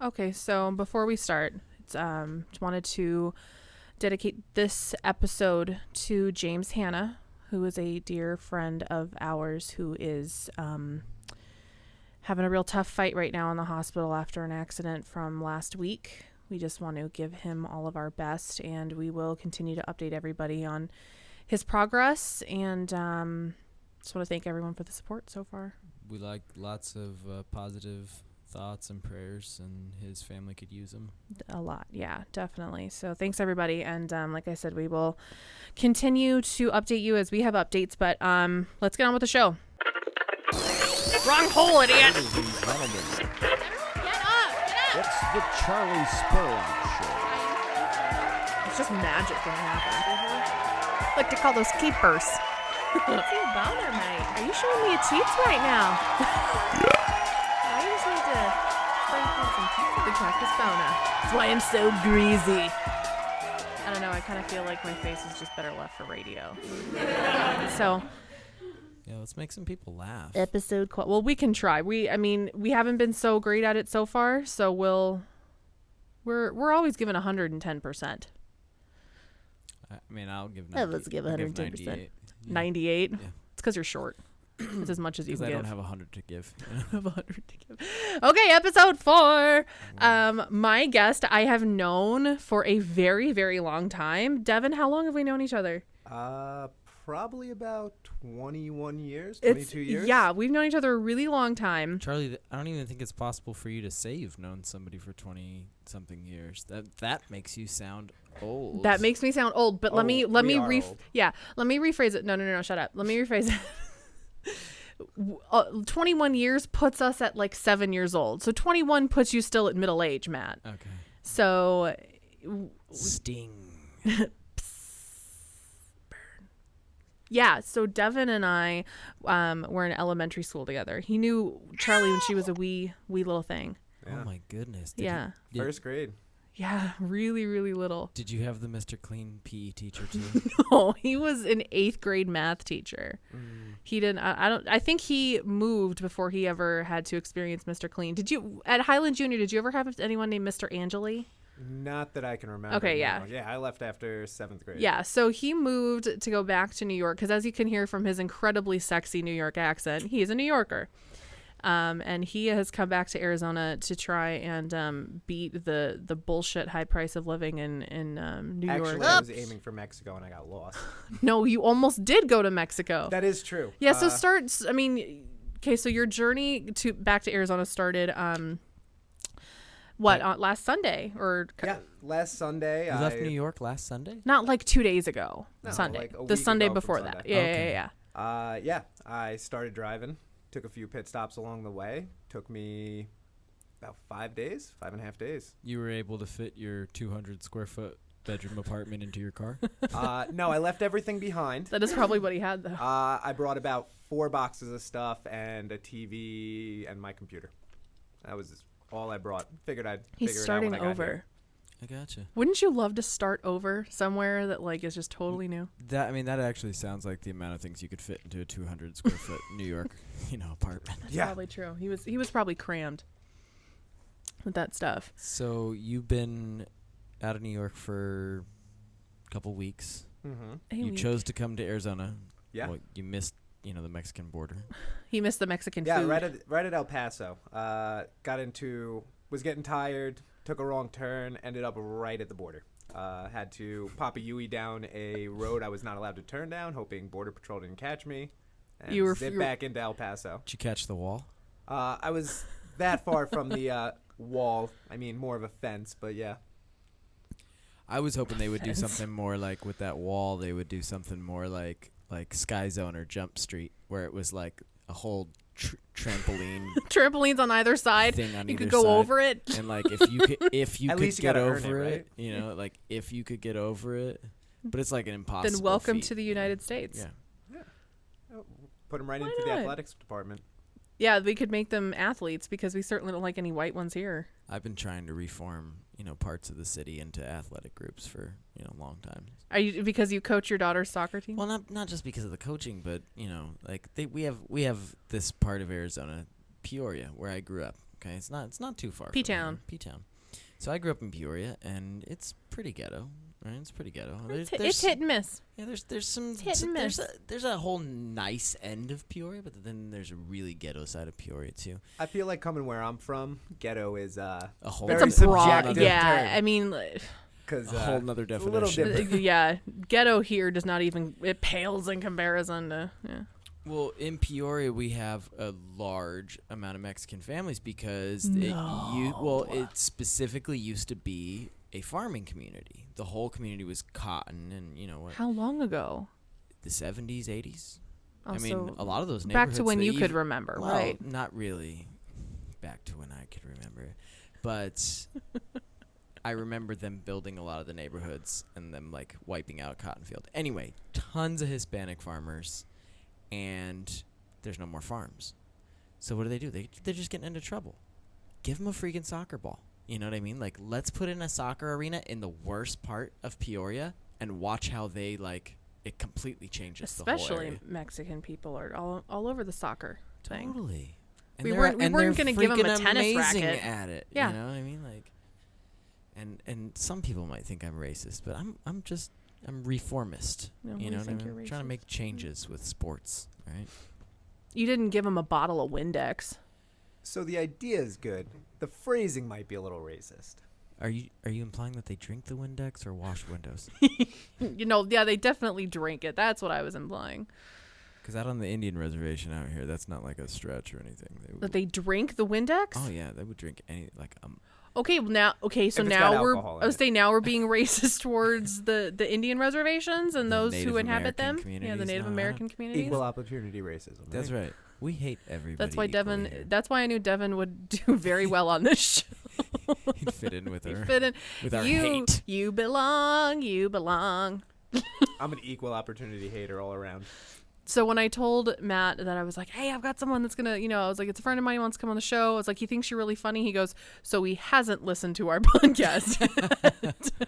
Okay, so before we start, just wanted to dedicate this episode to James Hanna, who is a dear friend of ours who is having a real tough fight right now in the hospital after an accident from last week. We just want to give him all of our best, and we will continue to update everybody on his progress, and just want to thank everyone for the support so far. We like lots of positive thoughts and prayers, and his family could use them a lot. Yeah, definitely. So thanks everybody, and like I said, we will continue to update you as we have updates, but let's get on with the show. Wrong hole, idiot. Ladies and gentlemen, Get up. it's the Charley Spurlock Show. It's just magic when it happens. Like to call those keepers. What's your boner, mate? Are you showing me a teats right now? I just need to spring some teats on the cactus boner. That's why I'm so greasy. I don't know, I kind of feel like my face is just better left for radio. So, Yeah, let's make some people laugh. well, we can try. We haven't been so great at it so far, so we're always giving 110%. I mean, I'll give 90. Let's give 110%. 98. 98? Yeah. It's because you're short. It's as much as you Because can I give. don't have 100 to give. I have 100 to give. Okay, episode 4. My guest I have known for a very, very long time. Devin, how long have we known each other? Probably about 21 years, 22 years. Yeah, we've known each other a really long time. Charlie, I don't even think it's possible for you to say you've known somebody for 20-something years. That makes you sound old. That makes me sound old, but let me old. let me rephrase it. No, shut up. Let me rephrase it. 21 years puts us at like 7 years old. So 21 puts you still at middle age, Matt. Okay. So Sting. yeah, so Devin and I were in elementary school together. He knew Charlie when she was a wee little thing. Yeah. Oh my goodness. Yeah. First grade. Yeah, really, really little. Did you have the Mr. Clean PE teacher too? No, he was an 8th grade math teacher. He didn't. I think he moved before he ever had to experience Mr. Clean. Did you at Highland Junior? Did you ever have anyone named Mr. Angeli? Not that I can remember. Okay, no. yeah. Yeah, I left after 7th grade. Yeah, so he moved to go back to New York because, as you can hear from his incredibly sexy New York accent, he is a New Yorker. And he has come back to Arizona to try and beat the bullshit high price of living in New York. Actually, I was aiming for Mexico and I got lost. No, you almost did go to Mexico. That is true. Yeah, so so your journey back to Arizona started last Sunday or Yeah, last Sunday. You left New York last Sunday? not like 2 days ago. No, Sunday. like a The week Sunday ago from before Sunday. that. Yeah, Okay. yeah. Yeah, I started driving. Took a few pit stops along the way. Took me about 5 days, 5.5 days. You were able to fit your 200 square foot bedroom apartment into your car? No, I left everything behind. That is probably what he had though. I brought about 4 boxes of stuff and a TV and my computer. That was all I brought. Figured I'd He's figure starting it out when I got over. here. I gotcha. Wouldn't you love to start over somewhere that like is just totally new? That actually sounds like the amount of things you could fit into a 200 square foot New York, apartment. That's Yeah. probably true. He was probably crammed with that stuff. So you've been out of New York for a couple weeks. Mm-hmm. Hey, You chose to come to Arizona. Yeah. Well, you missed, the Mexican border. he missed the Mexican Yeah, food. right at El Paso. Was getting tired, took a wrong turn, ended up right at the border. Had to pop a Yui down a road I was not allowed to turn down, hoping Border Patrol didn't catch me. And You were zip back into El Paso. Did you catch the wall? I was that far from the wall. I mean, more of a fence, but yeah. I was hoping they would do something more like with that wall. They would do something more like Sky Zone or Jump Street, where it was like a whole trampoline Trampolines on either side. thing on You either could go side. over it. And like if you At could least you get gotta earn over it, it, like if you could get over it, but it's like an impossible. Then welcome feat. to the United States. Yeah. Put him right Why into the not? athletics department. Yeah, we could make them athletes because we certainly don't like any white ones here. I've been trying to reform, parts of the city into athletic groups for, a long time. Are you because you coach your daughter's soccer team? Well, not just because of the coaching, but we have this part of Arizona, Peoria, where I grew up, Okay, it's not too far. P-town. P-town. So I grew up in Peoria, and it's pretty ghetto. Right, it's pretty ghetto. It's hit and miss. Yeah, there's some hit and miss. There's a whole nice end of Peoria, but then there's a really ghetto side of Peoria too. I feel like coming where I'm from, ghetto is A whole very It's a broad, subjective yeah. term. I mean, Because a whole nother a little definition. different. yeah, ghetto here does not even, it pales in comparison to, yeah. Well, in Peoria, we have a large amount of Mexican families because it specifically used to be a farming community. The whole community was cotton, and you know what? How long ago? The 70s, 80s. I Also, mean, a lot of those back neighborhoods. to when that you could remember, well, right? Not really back to when I could remember, but I remember them building a lot of the neighborhoods and them like wiping out cotton field. Anyway, tons of Hispanic farmers, and there's no more farms. So what do? They're just getting into trouble. Give them a freaking soccer ball. You know what I mean? Like, let's put in a soccer arena in the worst part of Peoria and watch how they, like, it completely changes the whole Especially area. Mexican people are all over the soccer thing. Totally. And We they're- weren't and gonna they're give 'em a freaking tennis amazing racket. at it. Yeah. You know what I mean? Like, and some people might think I'm racist, but I'm reformist. No, you we know what I think mean? you're Trying to racist. make changes with sports, right? You didn't give them a bottle of Windex. So the idea is good. The phrasing might be a little racist. Are you implying that they drink the Windex or wash windows? You know, yeah, they definitely drink it. That's what I was implying. Because out on the Indian reservation out here, that's not like a stretch or anything. That they drink the Windex? Oh yeah, they would drink any Okay, well now, so If it's got now alcohol in I would it. say now we're being racist towards the Indian reservations and The those Native who inhabit American them. Yeah, the communities. Native No, American communities. Equal opportunity racism. That's right. We hate everybody. That's why equally here. That's why I knew Devon would do very well on this show. He'd fit in with He'd her. fit in. With our you, hate. You belong. You belong. I'm an equal opportunity hater all around. So when I told Matt that I was like, hey, I've got someone that's going to, I was like, it's a friend of mine who wants to come on the show. I was like, he thinks you're really funny. He goes, so he hasn't listened to our podcast.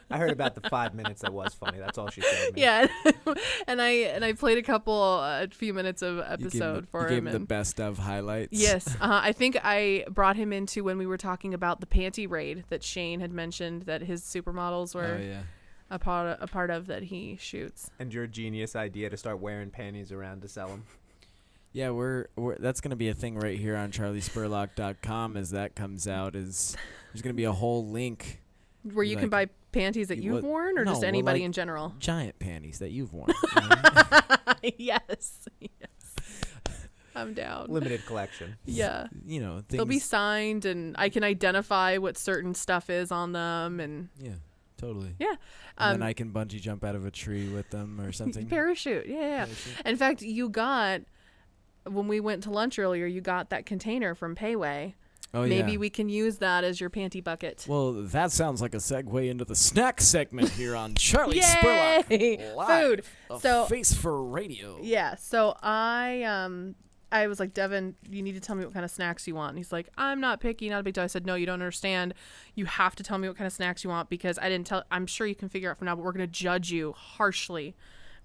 I heard about the 5 minutes that was funny. That's all she showed me. Yeah. and I played a few minutes of episode for you him. gave him the and best of highlights. yes. I think I brought him into when we were talking about the panty raid that Shane had mentioned that his supermodels were Oh yeah. a part of that he shoots. And your genius idea to start wearing panties around to sell them. Yeah, we're that's gonna be a thing right here on charliespurlock.com as that comes out. There's gonna be a whole link. Where you can buy Like, panties that you've what- worn or no, just well, anybody like in general? Giant panties that you've worn. You know? Yes. I'm down. Limited collection. Yeah. You know, things. They'll be signed and I can identify what certain stuff is on them and Yeah, totally. yeah. And then I can bungee jump out of a tree with them or something. Parachute. Yeah. In fact, when we went to lunch earlier, you got that container from Payway. Oh Maybe yeah. we can use that as your panty bucket. Well, that sounds like a segue into the snack segment here on Charley Yay! Spurlock. Live, Food. a So- face for radio. Yeah. So I was like, Devon, you need to tell me what kind of snacks you want. And he's like, I'm not picky, not a big deal. I said, no, you don't understand. You have to tell me what kind of snacks you want because I didn't tell. I'm sure you can figure out from now, but we're going to judge you harshly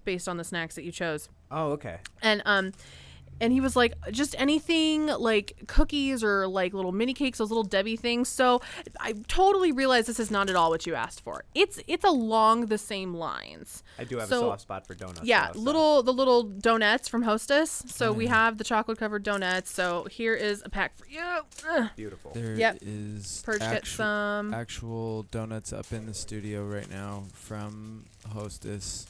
based on the snacks that you chose. Oh, okay. And he was like, just anything like cookies or like little mini cakes, those little Debbie things. So I totally realized this is not at all what you asked for. It's along the same lines. I do have So- a soft spot for donuts. Yeah, though, so. the little donuts from Hostess. So we have the chocolate covered donuts. So here is a pack for you. Ugh. Beautiful. There Yep. is Purge get some. actual donuts up in the studio right now from Hostess.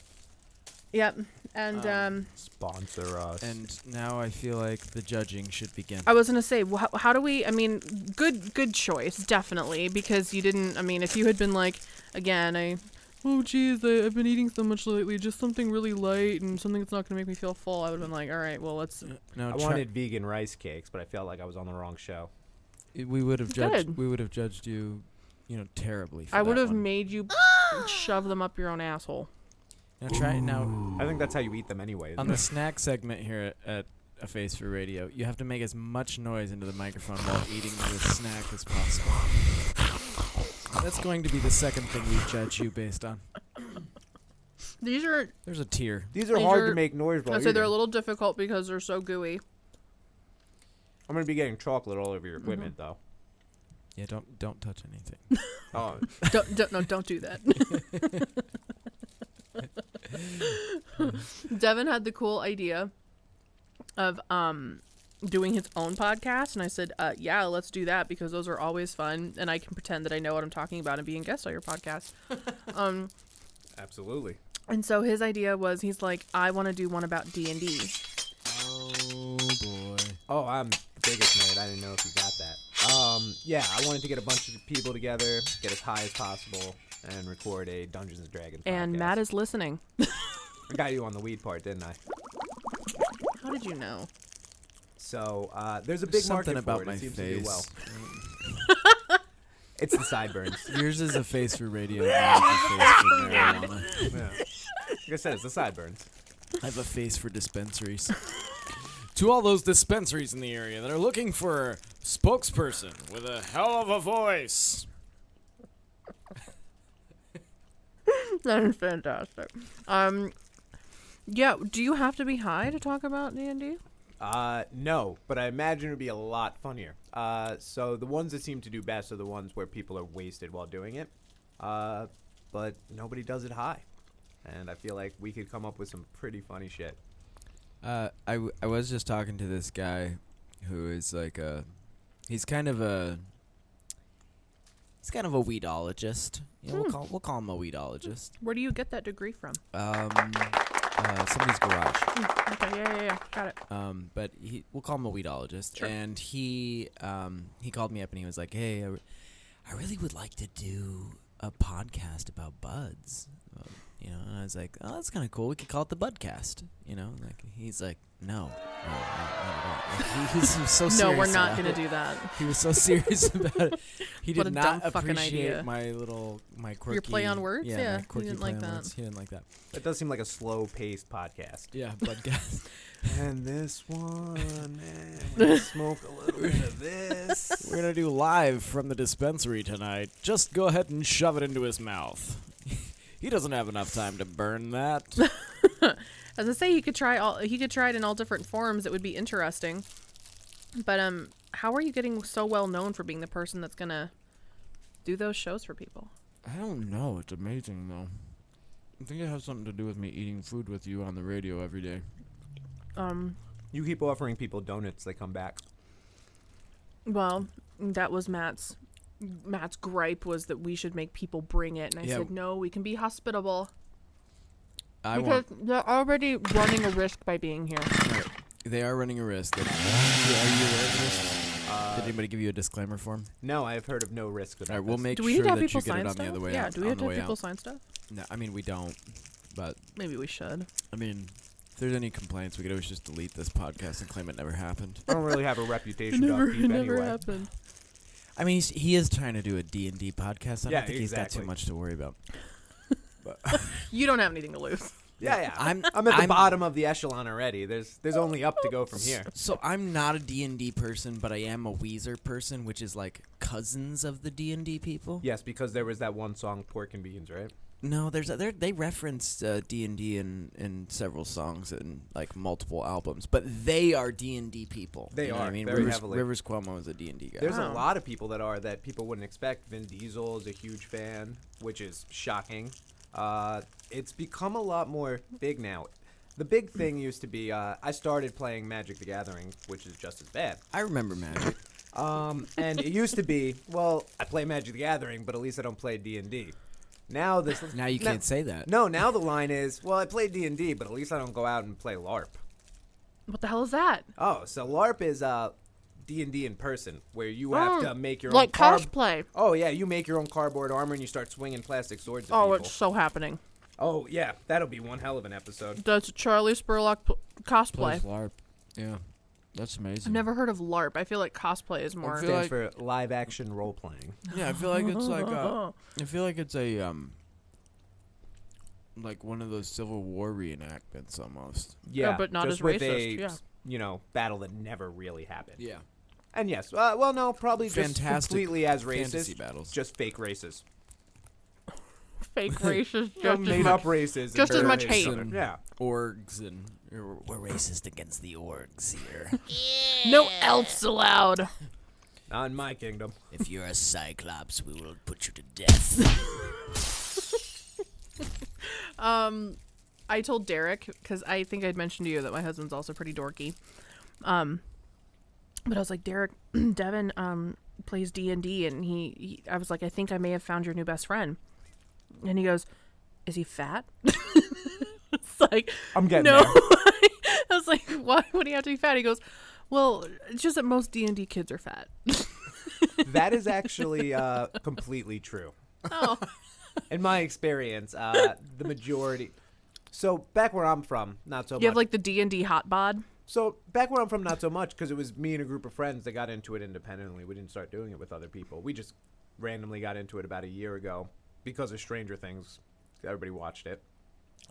Yep. And Sponsor us. And now I feel like the judging should begin. I was gonna say, how do we? I mean, good choice, definitely, because you didn't. I mean, if you had been like, again, oh geez, I've been eating so much lately, just something really light and something that's not gonna make me feel full, I would have been like, all right, well, let's. No, I wanted vegan rice cakes, but I felt like I was on the wrong show. we would have Good. judged. We would have judged you, terribly. For I that would have one. made you shove them up your own asshole. Now try it now. I think that's how you eat them anyway. isn't On the it? snack segment here at A Face for Radio, you have to make as much noise into the microphone while eating the snack as possible. That's going to be the second thing we judge you based on. These are. There's a tear. These are These hard are- to make noise while I'd say they're a eating. little difficult because they're so gooey. I'm going to be getting chocolate all over your equipment, though. Yeah, don't touch anything. Oh, Don't do that. Devon had the cool idea of doing his own podcast, and I said, yeah, let's do that because those are always fun, and I can pretend that I know what I'm talking about and being guest on your podcast. absolutely. And so his idea was, he's like, I want to do one about D&D. Oh boy. Oh, I'm the biggest nerd. I didn't know if you got that. Yeah, I wanted to get a bunch of people together, get as high as possible, and record a Dungeons and Dragons And podcast. Matt is listening. I got you on the weed part, didn't I? How did you know? So, there's a big Something market about for it. my It seems face. to do well. It's the sideburns. Yours is a face for radio. Mine is a face for marijuana. Yeah. Like I said, it's the sideburns. I have a face for dispensaries. To all those dispensaries in the area that are looking for a spokesperson with a hell of a voice. That is fantastic. Yeah, do you have to be high to talk about D&D? No, but I imagine it would be a lot funnier. So the ones that seem to do best are the ones where people are wasted while doing it. But nobody does it high. And I feel like we could come up with some pretty funny shit. I was just talking to this guy who is like he's kind of a weedologist. You know, we'll call him a weedologist. Where do you get that degree from? Somebody's garage. Okay, yeah, got it. But we'll call him a weedologist. Sure. And he called me up and he was like, "Hey, I really would like to do a podcast about buds." You know, and I was like, "Oh, that's kind of cool. We could call it the Budcast." You know, like he's like, "No." Like, he was so serious. No, we're not about going it. to do that. He was so serious about it. He What did a not dumb fucking appreciate idea. my quirky. Your play on words? Yeah, Yeah, my he quirky didn't play like on that. words. He didn't like that. It does seem like a slow-paced podcast. Yeah, Budcast. And this one, and we smoke a little bit of this. We're gonna do live from the dispensary tonight. Just go ahead and shove it into his mouth. He doesn't have enough time to burn that. As I say, he could try it in all different forms. It would be interesting. But how are you getting so well known for being the person that's gonna do those shows for people? I don't know. It's amazing though. I think it has something to do with me eating food with you on the radio every day. You keep offering people donuts, they come back. Well, that was Matt's gripe was that we should make people bring it, and I said no, we can be hospitable because they're already running a risk by being here. Right. They are running a risk. Are you aware of this? Did anybody give you a disclaimer form? No, I have heard of no risk with All that. right, we'll make Do we sure need to have that you people get it sign on stuff? the other way Yeah, out. do we have on to the have way people out. sign stuff? No, I mean we don't. But Maybe we should. I mean, if there's any complaints, we could always just delete this podcast and claim it never happened. I don't really have a reputation to upkeep anyway. happened. I mean, he is trying to do a D&D podcast. I Yeah, don't think he's got too exactly. much to worry about. You don't have anything to lose. Yeah. I'm at the bottom of the echelon already. There's only up to go from here. So I'm not a D&D person, but I am a Weezer person, which is like cousins of the D&D people. Yes, because there was that one song, Pork and Beans, right? No, they referenced D&D in several songs and like multiple albums, but they are D&D people. They you know are, what I mean, very heavily. Rivers Cuomo is a D&D guy. There's a Wow. lot of people that people wouldn't expect. Vin Diesel is a huge fan, which is shocking. It's become a lot more big now. The big thing used to be I started playing Magic the Gathering, which is just as bad. I remember Magic. And it used to be, well, I play Magic the Gathering, but at least I don't play D&D. Now Now you can't say that. No, now the line is, well, I play D&D, but at least I don't go out and play LARP. What the hell is that? Oh, so LARP is D&D in person, where you have to make your Like own cosplay. Oh yeah, you make your own cardboard armor and you start swinging plastic swords at Oh, people. it's so happening. Oh yeah, that'll be one hell of an episode. That's a Charley Spurlock cosplay. Plus LARP. Yeah, that's amazing. I've never heard of LARP. I feel like cosplay is more. feel Stands like- for live action role playing. Yeah, I feel like it's like I feel like it's a like one of those Civil War reenactments almost. Yeah, but not just as with racist, a, battle that never really happened. Yeah. And yes, well, no, probably just Fantastic completely as fantasy racist, battles. just fake races. Fake races, just as made much. up races. just and as much hate hate. each other. Yeah. Orgs and we're racist against the orgs here. No elves allowed. Not in my kingdom. If you're a cyclops, we will put you to death. I told Derek, because I think I'd mentioned to you that my husband's also pretty dorky. But I was like, Derek, Devon plays D&D, and I was like, I think I may have found your new best friend. And he goes, is he fat? It's like, I'm getting no. there. I was like, why would he have to be fat? He goes, well, it's just that most D&D kids are fat. That is actually completely true. Oh. In my experience, the majority. So back where I'm from, not so much. You have like the D&D hot bod? So back where I'm from, not so much, because it was me and a group of friends that got into it independently. We didn't start doing it with other people. We just randomly got into it about a year ago because of Stranger Things. Everybody watched it.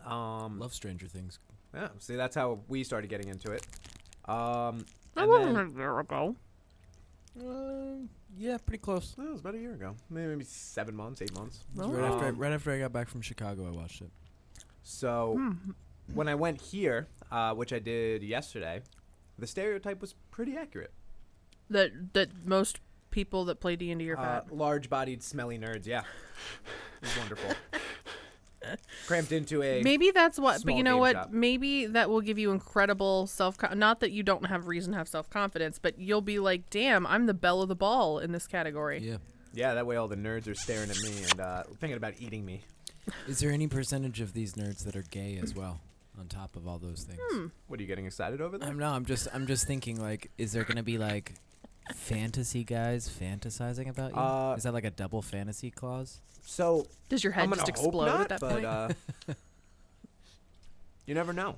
Love Stranger Things. Yeah, see, that's how we started getting into it. That And wasn't then, a year ago. Yeah, pretty close. it was about a year ago, maybe 7 months, 8 months. Oh. Right after I got back from Chicago, I watched it. So when I went here, which I did yesterday, the stereotype was pretty accurate. That most people that play D&D are fat. Large-bodied, smelly nerds. Yeah, it was wonderful. Cramped into a Maybe that's what, but small you know game what? shop. Maybe that will give you incredible not that you don't have reason to have self-confidence, but you'll be like, damn, I'm the belle of the ball in this category. Yeah. Yeah, that way all the nerds are staring at me and thinking about eating me. Is there any percentage of these nerds that are gay as well, on top of all those things? What are you getting excited over there? I'm just thinking, like, is there gonna be like fantasy guys fantasizing about you? Is that like a double fantasy clause? So Does your head I'm gonna just hope explode not, at that but, point? you never know.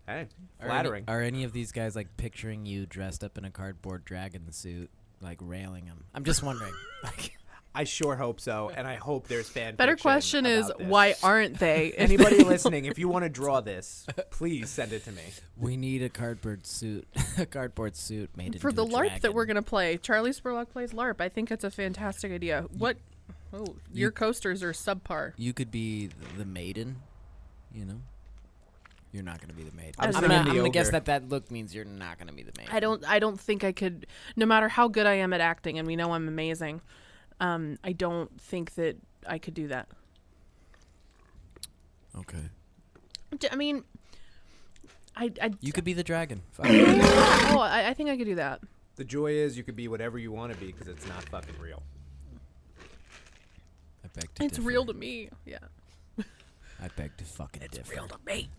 Hey, Are flattering. Are any of these guys like picturing you dressed up in a cardboard dragon suit, like railing them? I'm just wondering. I sure hope so, and I hope there's fan Better fiction question is, about this. why aren't they? Anybody listening, if you want to draw this, please send it to me. We need a cardboard suit made For into the a LARP dragon. that we're going to play, Charley Spurlock plays LARP. I think it's a fantastic idea. What? Oh, your coasters are subpar. You could be the maiden, you know. You're not gonna be the maiden. I was I'm thinking gonna the guess ogre. that look means you're not gonna be the maiden. I don't think I could, no matter how good I am at acting, and we know I'm amazing, I don't think that I could do that. Okay. I mean, You could be the dragon. Fuck. oh, I think I could do that. The joy is you could be whatever you want to be because it's not fucking real. I beg to It's differ. real to me. Yeah. I beg to fucking differ. Real to me.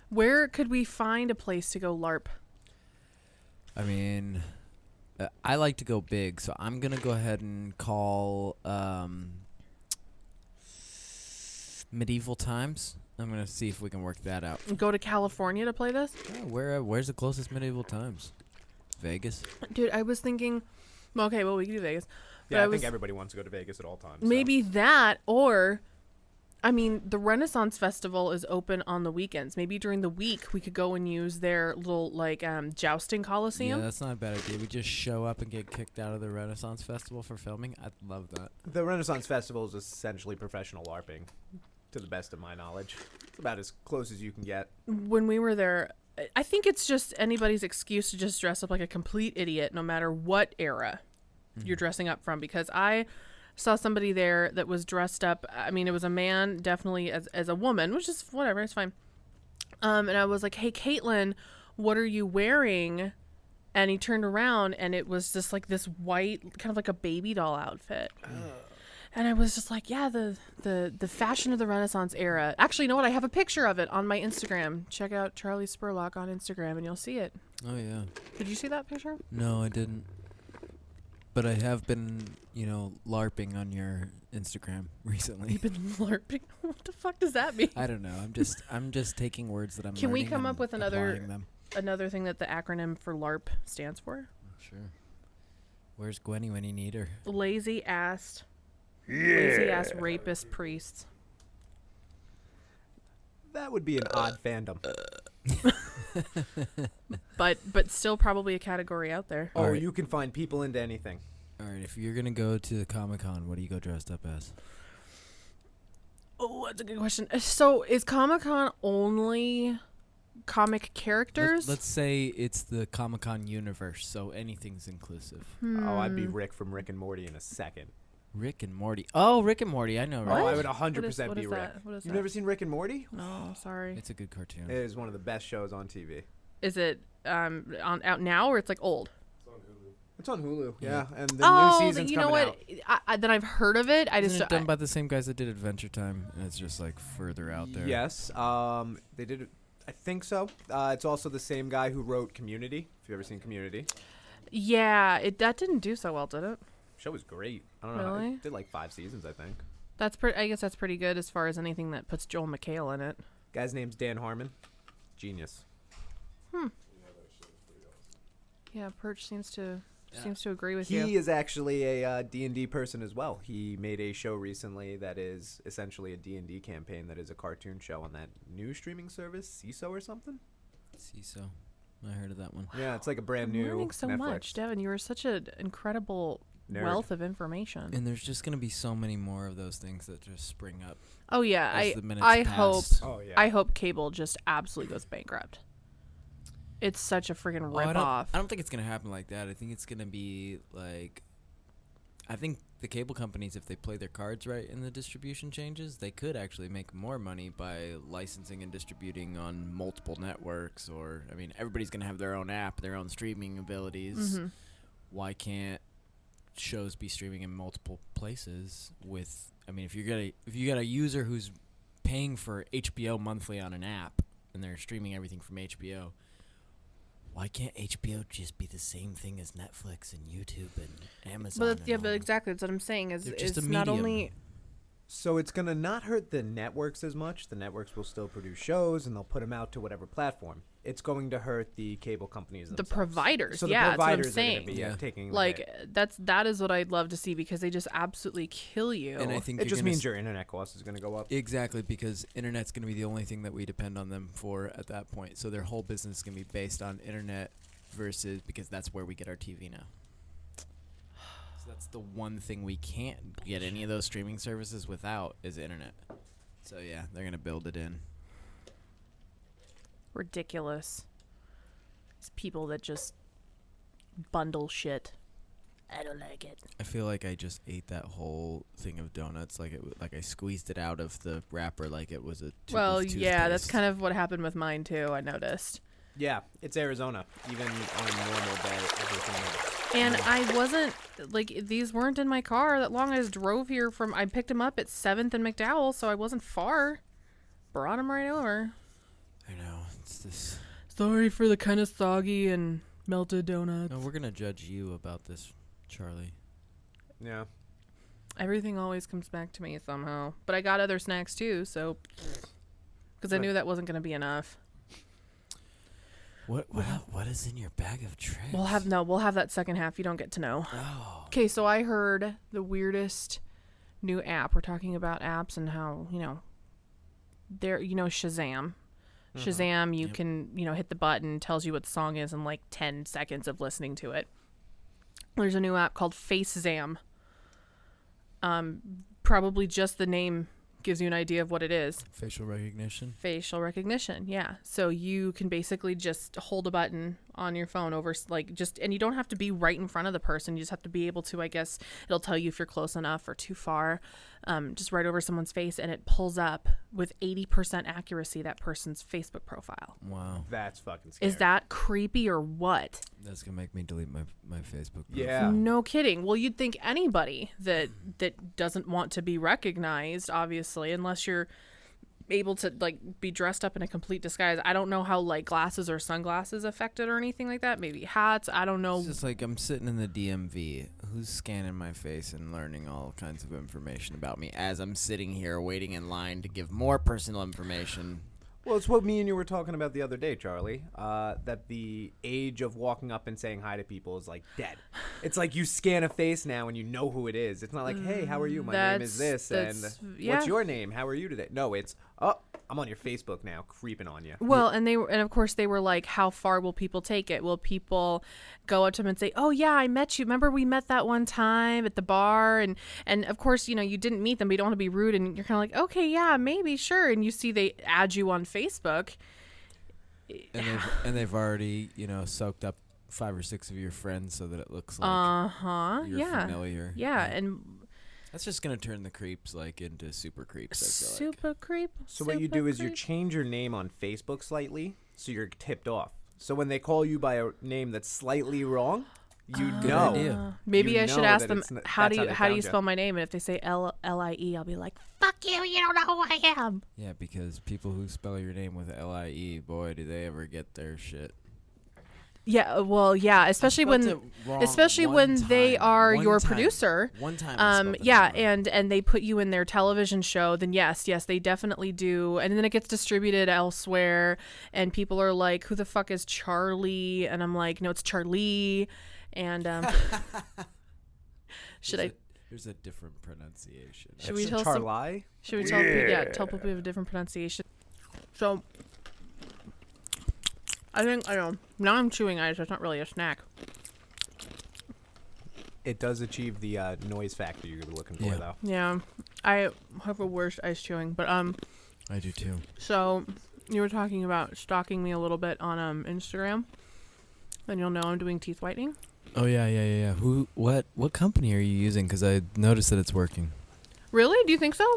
Where could we find a place to go LARP? I mean, I like to go big, so I'm gonna go ahead and call medieval times. I'm gonna see if we can work that out. Go to California to play this? Oh, where's the closest medieval times? Vegas. Dude, I was thinking, okay, well, we can do Vegas. Yeah, I was- think everybody wants to go to Vegas at all times. so. Maybe that, or, I mean, the Renaissance Festival is open on the weekends. Maybe during the week we could go and use their little, like, jousting Yeah, coliseum. that's not a bad idea. We just show up and get kicked out of the Renaissance Festival for filming. I'd love that. The Renaissance Festival is essentially professional LARPing, to the best of my knowledge. It's about as close as you can get. When we were there, I think it's just anybody's excuse to just dress up like a complete idiot no matter what era you're dressing up from, because I saw somebody there that was dressed up. I mean, it was a man, definitely as a woman, which is whatever, it's fine. And I was like, hey, Caitlin, what are you wearing? And he turned around and it was just like this white, kind of like a baby doll outfit. And I was just like, yeah, the fashion of the Renaissance era. Actually, you know what? I have a picture of it on my Instagram. Check out Charley Spurlock on Instagram and you'll see it. Oh yeah. Did you see that picture? No, I didn't. But I have been, LARPing on your Instagram recently. You've been LARPing? What the fuck does that mean? I don't know. I'm just taking words that I'm Can we learning come and up with applying them. another thing that the acronym for LARP stands for? Sure. Where's Gwenny when you need her? Lazy ass rapist priests. That would be an odd fandom. But still probably a category out there. Oh, Alright. you can find people into anything. All right, if you're gonna go to the Comic-Con, what do you go dressed up as? Oh, that's a good question. So is Comic-Con only comic characters. Let's say it's the Comic-Con universe, so anything's inclusive. Oh, I'd be Rick from Rick and Morty in a second. Rick and Morty. Oh, Rick and Morty. I know, right? Oh, I would What 100% is be Rick. that? What is You've that? never seen Rick and Morty? No, sorry. It's a good cartoon. It is one of the best shows on TV. Is it out now or it's like old? It's on Hulu. Yeah, and the Oh, new season's you know coming what? out. Then I've heard of it. I Isn't just it done by the same guys that did Adventure Time, and it's just like further out there? Yes, they did it. I think so. It's also the same guy who wrote Community. If you've ever seen Community, yeah, that didn't do so well, did it? show was great. I don't know. Really? It did like 5 seasons, I think. I guess that's pretty good as far as anything that puts Joel McHale in it. Guy's name's Dan Harmon. Genius. Yeah, Perch seems to agree with He you. is actually a D&D person as well. He made a show recently that is essentially a D&D campaign that is a cartoon show on that new streaming service, CISO or something. CISO. I heard of that one. Yeah, it's like a brand I'm new learning so Netflix. much, Devin. You are such an incredible Nerd. wealth of information. And there's just gonna be so many more of those things that just spring up. Oh yeah, as the minutes I pass. hope Oh yeah. I hope cable just absolutely goes bankrupt. It's such a friggin' Oh, I ripoff. don't think it's gonna happen like that. I think it's gonna be like, I think the cable companies, if they play their cards right in the distribution changes, they could actually make more money by licensing and distributing on multiple networks. Or, I mean, everybody's gonna have their own app, their own streaming abilities. Mhm. Why can't shows be streaming in multiple places? With, I mean, if you got a user who's paying for HBO monthly on an app and they're streaming everything from HBO, why can't HBO just be the same thing as Netflix and YouTube and Amazon? But and yeah, all but that? exactly that's what I'm saying. Is They're just is a not medium. only So it's going to not hurt the networks as much. The networks will still produce shows and they'll put them out to whatever platform. It's going to hurt the cable companies the themselves. providers. So Yeah, the providers that's what I'm are going saying. to be Yeah. taking the Like hit. that is what I'd love to see because they just absolutely kill you. And I think It you're just gonna means your internet cost is going to go up. exactly, because internet's going to be the only thing that we depend on them for at that point. So their whole business is going to be based on internet versus, because that's where we get our TV now. So that's the one thing we can't get any of those streaming services without is internet. So yeah, they're going to build it in. Ridiculous. These people that just bundle shit. I don't like it. I feel like I just ate that whole thing of donuts, like like I squeezed it out of the wrapper like it was a tube Well, of yeah, that's toothpaste. kind of what happened with mine too. I noticed. Yeah, it's Arizona. Even on a normal day, everything And I wasn't like these weren't in my car that long. I just drove here from. I picked them up at 7th and McDowell, so I wasn't far. Brought them right over. I know, it's this. Sorry for the kind of soggy and melted donuts. No, we're gonna judge you about this, Charlie. Yeah. Everything always comes back to me somehow. But I got other snacks too, so because I knew that wasn't going to be enough. What is in your bag of tricks? We'll have that second half. You don't get to know. Oh. Okay, so I heard the weirdest new app. We're talking about apps and how, there, Shazam. Shazam, you Yep. can, hit the button, tells you what the song is in like 10 seconds of listening to it. There's a new app called FaceZam. Probably just the name gives you an idea of what it is. Facial recognition. Facial recognition, yeah. So you can basically just hold a button on your phone over, and you don't have to be right in front of the person. You just have to be able to, I guess, it'll tell you if you're close enough or too far, just right over someone's face, and it pulls up with 80% accuracy that person's Facebook profile. Wow, That's fucking scary. Is that creepy or what? that's gonna make me delete my Facebook. Yeah. No kidding. Well, you'd think anybody that doesn't want to be recognized, obviously, unless you're able to be dressed up in a complete disguise. I don't know how glasses or sunglasses affect it or anything like that. Maybe hats. I don't know. It's just like I'm sitting in the DMV. Who's scanning my face and learning all kinds of information about me as I'm sitting here waiting in line to give more personal information? Well, it's what me and you were talking about the other day, Charlie. That the age of walking up and saying hi to people is dead. It's like you scan a face now and you know who it is. It's not like, hey, how are you? My name is this, and yeah. what's your name? How are you today? No, it's I'm on your Facebook now, creeping on you. Well, and of course they were like, how far will people take it? Will people go up to them and say, oh yeah, I met you. Remember we met that one time at the bar? And of course, you didn't meet them, but you don't want to be rude. And you're kind of like, okay, yeah, maybe, sure. And you see they add you on Facebook. And they've already, soaked up 5 or 6 of your friends so that it looks like you're familiar. Yeah, and that's just gonna turn the creeps into super creeps. I feel super creep. So what you do is you change your name on Facebook slightly, so you're tipped off. So when they call you by a name that's slightly wrong, you know. idea. Maybe I should ask them how do you found spell my name, and if they say L-I-E, I'll be like, fuck you, you don't know who I am. Yeah, because people who spell your name with L-I-E, boy, do they ever get their shit. Yeah, well, yeah, especially when they are your producer. One time. Yeah, and they put you in their television show, then yes, they definitely do. And then it gets distributed elsewhere, and people are like, who the fuck is Charlie? And I'm like, no, it's Charlie. And There's a different pronunciation. Should we tell Charlie? Should we tell people? Tell people we have a different pronunciation. So I know. Now I'm chewing ice. It's not really a snack. It does achieve the noise factor you're looking for, though. Yeah, I have a worse ice chewing, but I do too. So you were talking about stalking me a little bit on Instagram, and you'll know I'm doing teeth whitening. Oh yeah. What company are you using? Because I noticed that it's working. Really? Do you think so?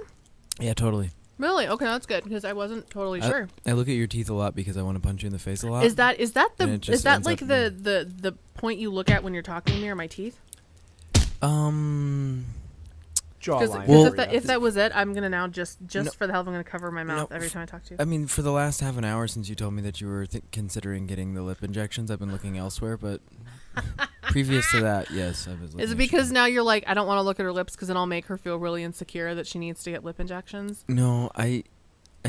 Yeah, totally. Really? Okay, that's good because I wasn't totally sure. I look at your teeth a lot because I want to punch you in the face a lot. Is that like the point you look at when you're talking to me, or my teeth? Jawline. Because if that was it, I'm gonna now just for the hell of it, I'm gonna cover my mouth every time I talk to you. I mean, for the last half an hour since you told me that you were considering getting the lip injections, I've been looking elsewhere. But previous to that, yes, I was. Is it because now you're like, I don't want to look at her lips because then I'll make her feel really insecure that she needs to get lip injections? No, I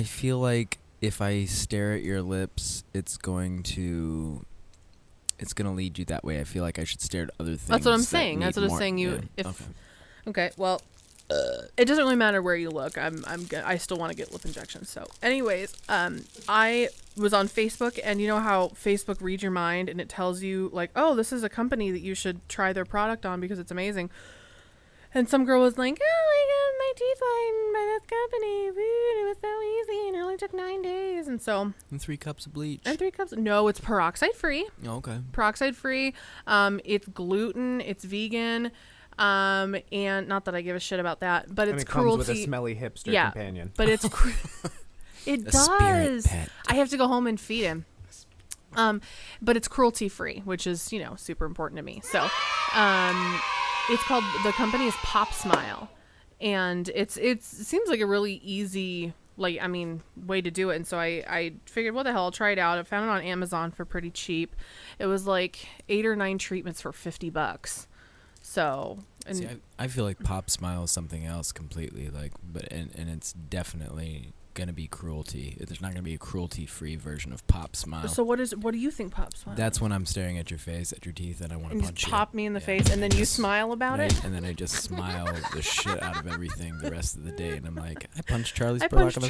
feel like if I stare at your lips, it's going to lead you that way. I feel like I should stare at other things. That's what I'm saying. That's what I'm saying. Okay, well, it doesn't really matter where you look. I still want to get lip injections. So, anyways, I was on Facebook, and you know how Facebook reads your mind and it tells you like, oh, this is a company that you should try their product on because it's amazing. And some girl was like, oh, I got my teeth whitened by this company. It was so easy, and it only took 9 days. And so. And 3 cups of bleach. No, it's peroxide free. Oh, okay. Peroxide free. It's gluten. It's vegan. And not that I give a shit about that, but it's cruelty. Comes with a smelly hipster companion. But it's it does. Spirit pet. I have to go home and feed him. But it's cruelty free, which is super important to me. So, it's called, the company is Pop Smile, and it seems like a really easy way to do it. And so I figured, what the hell, I'll try it out. I found it on Amazon for pretty cheap. It was like 8 or 9 treatments for $50. So, and see, I feel like Pop Smile is something else completely, and it's definitely gonna be cruelty. There's not gonna be a cruelty-free version of Pop Smile. So what do you think Pop Smile? That's when I'm staring at your face, at your teeth, and I want to punch you. And you pop me in the face, and then you smile about it? And then I just smile the shit out of everything the rest of the day, and I'm like, I punched Charley Spurlock in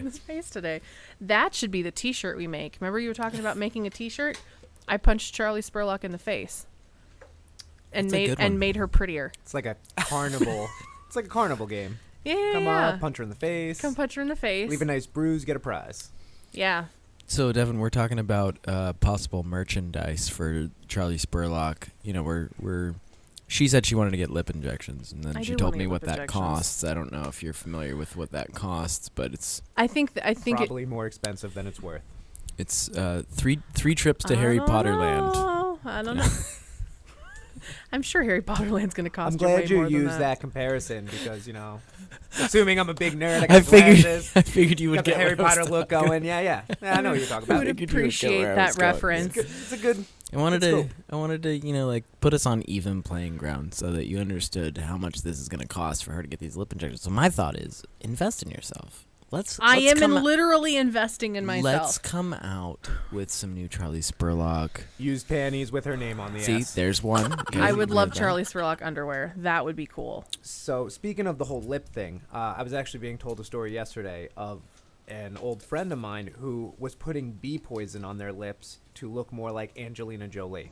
the face today. That should be the T-shirt we make. Remember you were talking about making a T-shirt? I punched Charley Spurlock in the face. And made her prettier. It's like a carnival. It's like a carnival game. Yeah. Come on, punch her in the face. Come punch her in the face. Leave a nice bruise, get a prize. Yeah. So Devin, we're talking about possible merchandise for Charley Spurlock. She said she wanted to get lip injections, and then she told me what that costs. I don't know if you're familiar with what that costs, but it's. I think probably more expensive than it's worth. It's three trips to Harry Potter Land. I don't know. I'm sure Harry Potter Land's going to cost I'm glad you way more you than used that comparison because, assuming I'm a big nerd, I figured you would get the Harry Potter look going. Yeah. I know what you're talking about. I would appreciate that reference. It's a good. I wanted to, put us on even playing ground so that you understood how much this is going to cost for her to get these lip injections. So my thought is, invest in yourself. I am literally investing in myself. Let's come out with some new Charley Spurlock. Used panties with her name on the See, there's one. I would love Charley Spurlock underwear. That would be cool. So speaking of the whole lip thing, I was actually being told a story yesterday of an old friend of mine who was putting bee poison on their lips to look more like Angelina Jolie.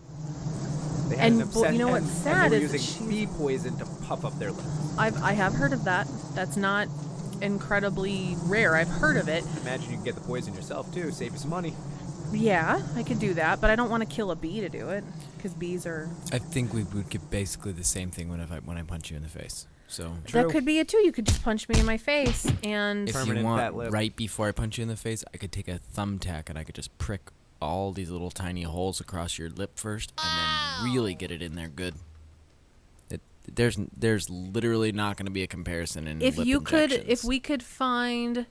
They had an obsession, you know what's sad and is they were using bee poison to puff up their lips. I have heard of that. That's not incredibly rare. I've heard of it. Imagine you can get the poison yourself too, save you some money. Yeah, I could do that, but I don't want to kill a bee to do it because bees are. I think we would get basically the same thing when I punch you in the face. So That could be it too. You could just punch me in my face, and if you Permanent fat want, lip. right before I punch you in the face, I could take a thumbtack and I could just prick all these little tiny holes across your lip first, and then really get it in there good. There's literally not going to be a comparison in if lip you injections. could, if we could find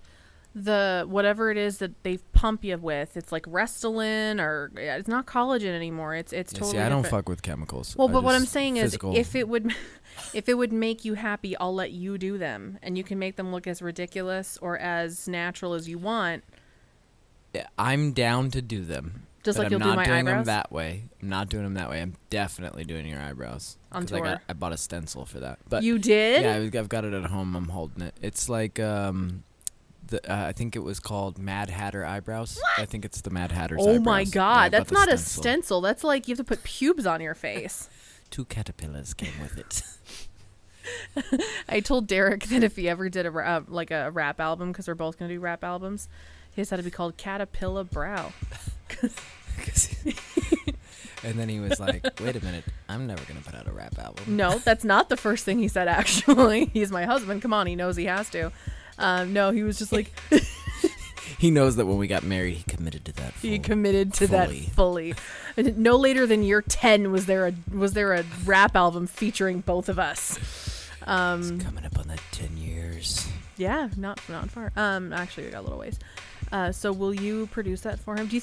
the whatever it is that they pump you with, it's like Restylane or it's not collagen anymore. It's Yeah, totally. see, I don't different. fuck with chemicals. Well, I but what I'm just saying is, physical- if it would make you happy, I'll let you do them, and you can make them look as ridiculous or as natural as you want. Yeah, I'm down to do them. Just but like you'll I'm do not my doing them eyebrows? that way. I'm not doing them that way. I'm definitely doing your eyebrows. On 'Cause tour. I bought a stencil for that. But You did? yeah, I've got it at home. I'm holding it. It's like I think it was called Mad Hatter eyebrows. I think it's the Mad Hatter's eyebrows. Oh my Yeah, I God, bought that's the not a stencil. That's like you have to put pubes on your face. 2 caterpillars came with it. I told Derek that if he ever did a rap album, because we're both gonna do rap albums, his had to be called Caterpillar Brow. And then he was like, "Wait a minute, I'm never gonna put out a rap album." No, that's not the first thing he said. Actually, he's my husband. Come on, he knows he has to. No, he was just like He knows that when we got married, he committed to that. he committed to that fully. fully. And no later than year 10 was there a rap album featuring both of us. It's coming up on that 10 years. Yeah, not far. Actually, we got a little ways. So will you produce that for him? Do you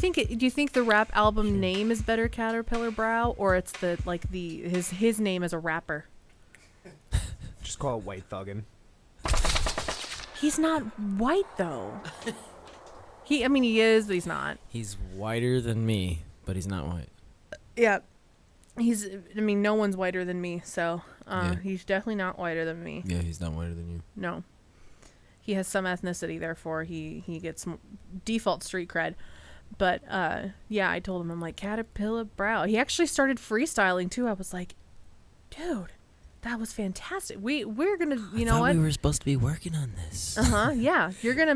think the rap album name is better Caterpillar Brow, or it's his name as a rapper? Just call it White Thuggin'. He's not white though. He is, but he's not. He's whiter than me, but he's not white. Yeah. No one's whiter than me, so Yeah. he's definitely not whiter than me. Yeah, he's not whiter than you. No. He has some ethnicity, therefore he gets default street cred. But yeah, I told him, I'm like, Caterpillar Brow. He actually started freestyling too. I was like, dude, that was fantastic. We're gonna, you know what? We were supposed to be working on this. Yeah, you're gonna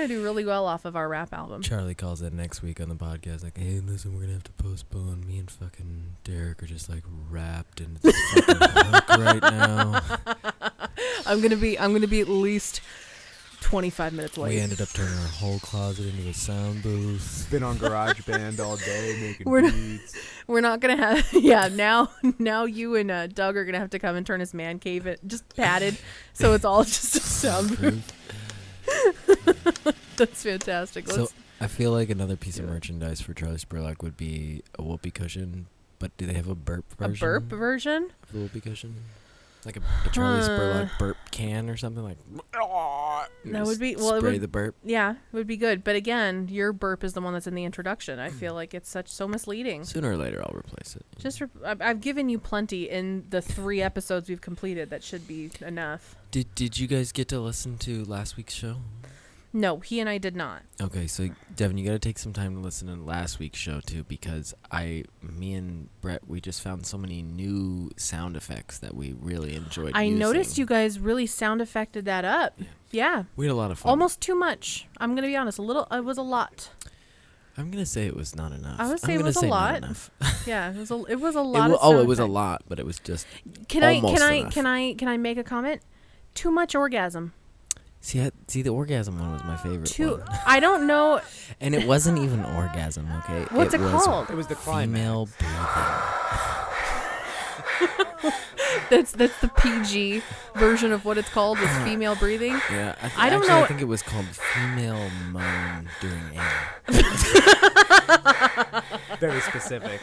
do really well off of our rap album. Charlie calls in next week on the podcast like, "Hey, listen, we're gonna have to postpone. Me and fucking Derek are just like wrapped into this fucking hook right now." I'm gonna be at least 25 minutes late. We ended up turning our whole closet into a sound booth. Been on GarageBand all day making We're- beats. We're not gonna have. Yeah, now you and Doug are gonna have to come and turn his man cave just padded, so it's all just a sound booth. That's fantastic. So I feel like another piece of merchandise for Charley Spurlock would be a whoopee cushion. But do they have a burp a version? burp version? Of the whoopee cushion? Like a Charley Spurlock burp can or something like. That would be spray the burp. Yeah, it would be good. But again, your burp is the one that's in the introduction. I feel like it's so misleading. Sooner or later, I'll replace it. I've given you plenty in the 3 episodes we've completed. That should be enough. Did you guys get to listen to last week's show? No, he and I did not. Okay, so Devin, you got to take some time to listen to last week's show too, because me and Brett, we just found so many new sound effects that we really enjoyed. I using. noticed you guys really sound effected that up. Yeah. We had a lot of fun. Almost too much. I'm gonna be honest. It was a lot. I'm gonna say it was not enough. I would say I'm it was gonna a say not lot. enough. Yeah, it was a lot. It was a lot, but it was just. Can almost I enough. can I make a comment? Too much orgasm. See, the orgasm one was my favorite one. I don't know. And it wasn't even orgasm, okay? What's it was called? It was the climax. female breathing. That's the PG version of what it's called. It's female breathing. Yeah, I don't actually, know. I think it was called female moan during anal. Very specific.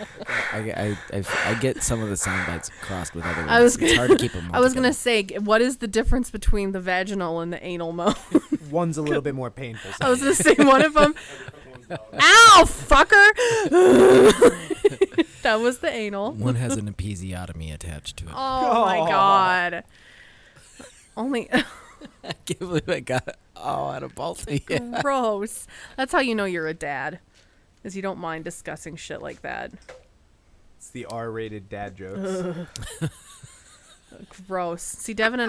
I get some of the sound bites crossed with other ones. I was It's hard to keep them. I was gonna say, what is the difference between the vaginal and the anal moan? One's a little bit more painful. I was gonna say one of them. Ow, fucker! That was the anal. One has an episiotomy attached to it. Oh my god. Only I can't believe I got it all out of both of you. gross. That's how you know you're a dad, is you don't mind discussing shit like that. It's the R-rated dad jokes. Gross. See, Devin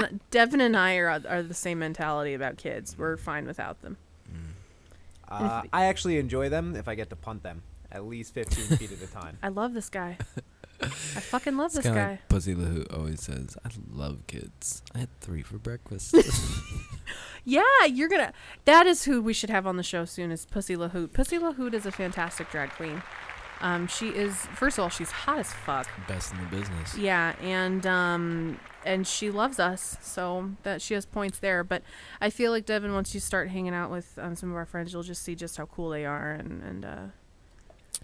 and I are the same mentality about kids. We're fine without them. I actually enjoy them if I get to punt them. at least 15 feet at a time. I love this guy. I fucking love It's this kinda guy. like Pussy LaHoot always says, I love kids. I had 3 for breakfast. Yeah, that is who we should have on the show soon, is Pussy LaHoot. Pussy LaHoot is a fantastic drag queen. She is, first of all, she's hot as fuck. Best in the business. Yeah, and she loves us, so that she has points there. But I feel like, Devin, once you start hanging out with some of our friends, you'll just see just how cool they are, and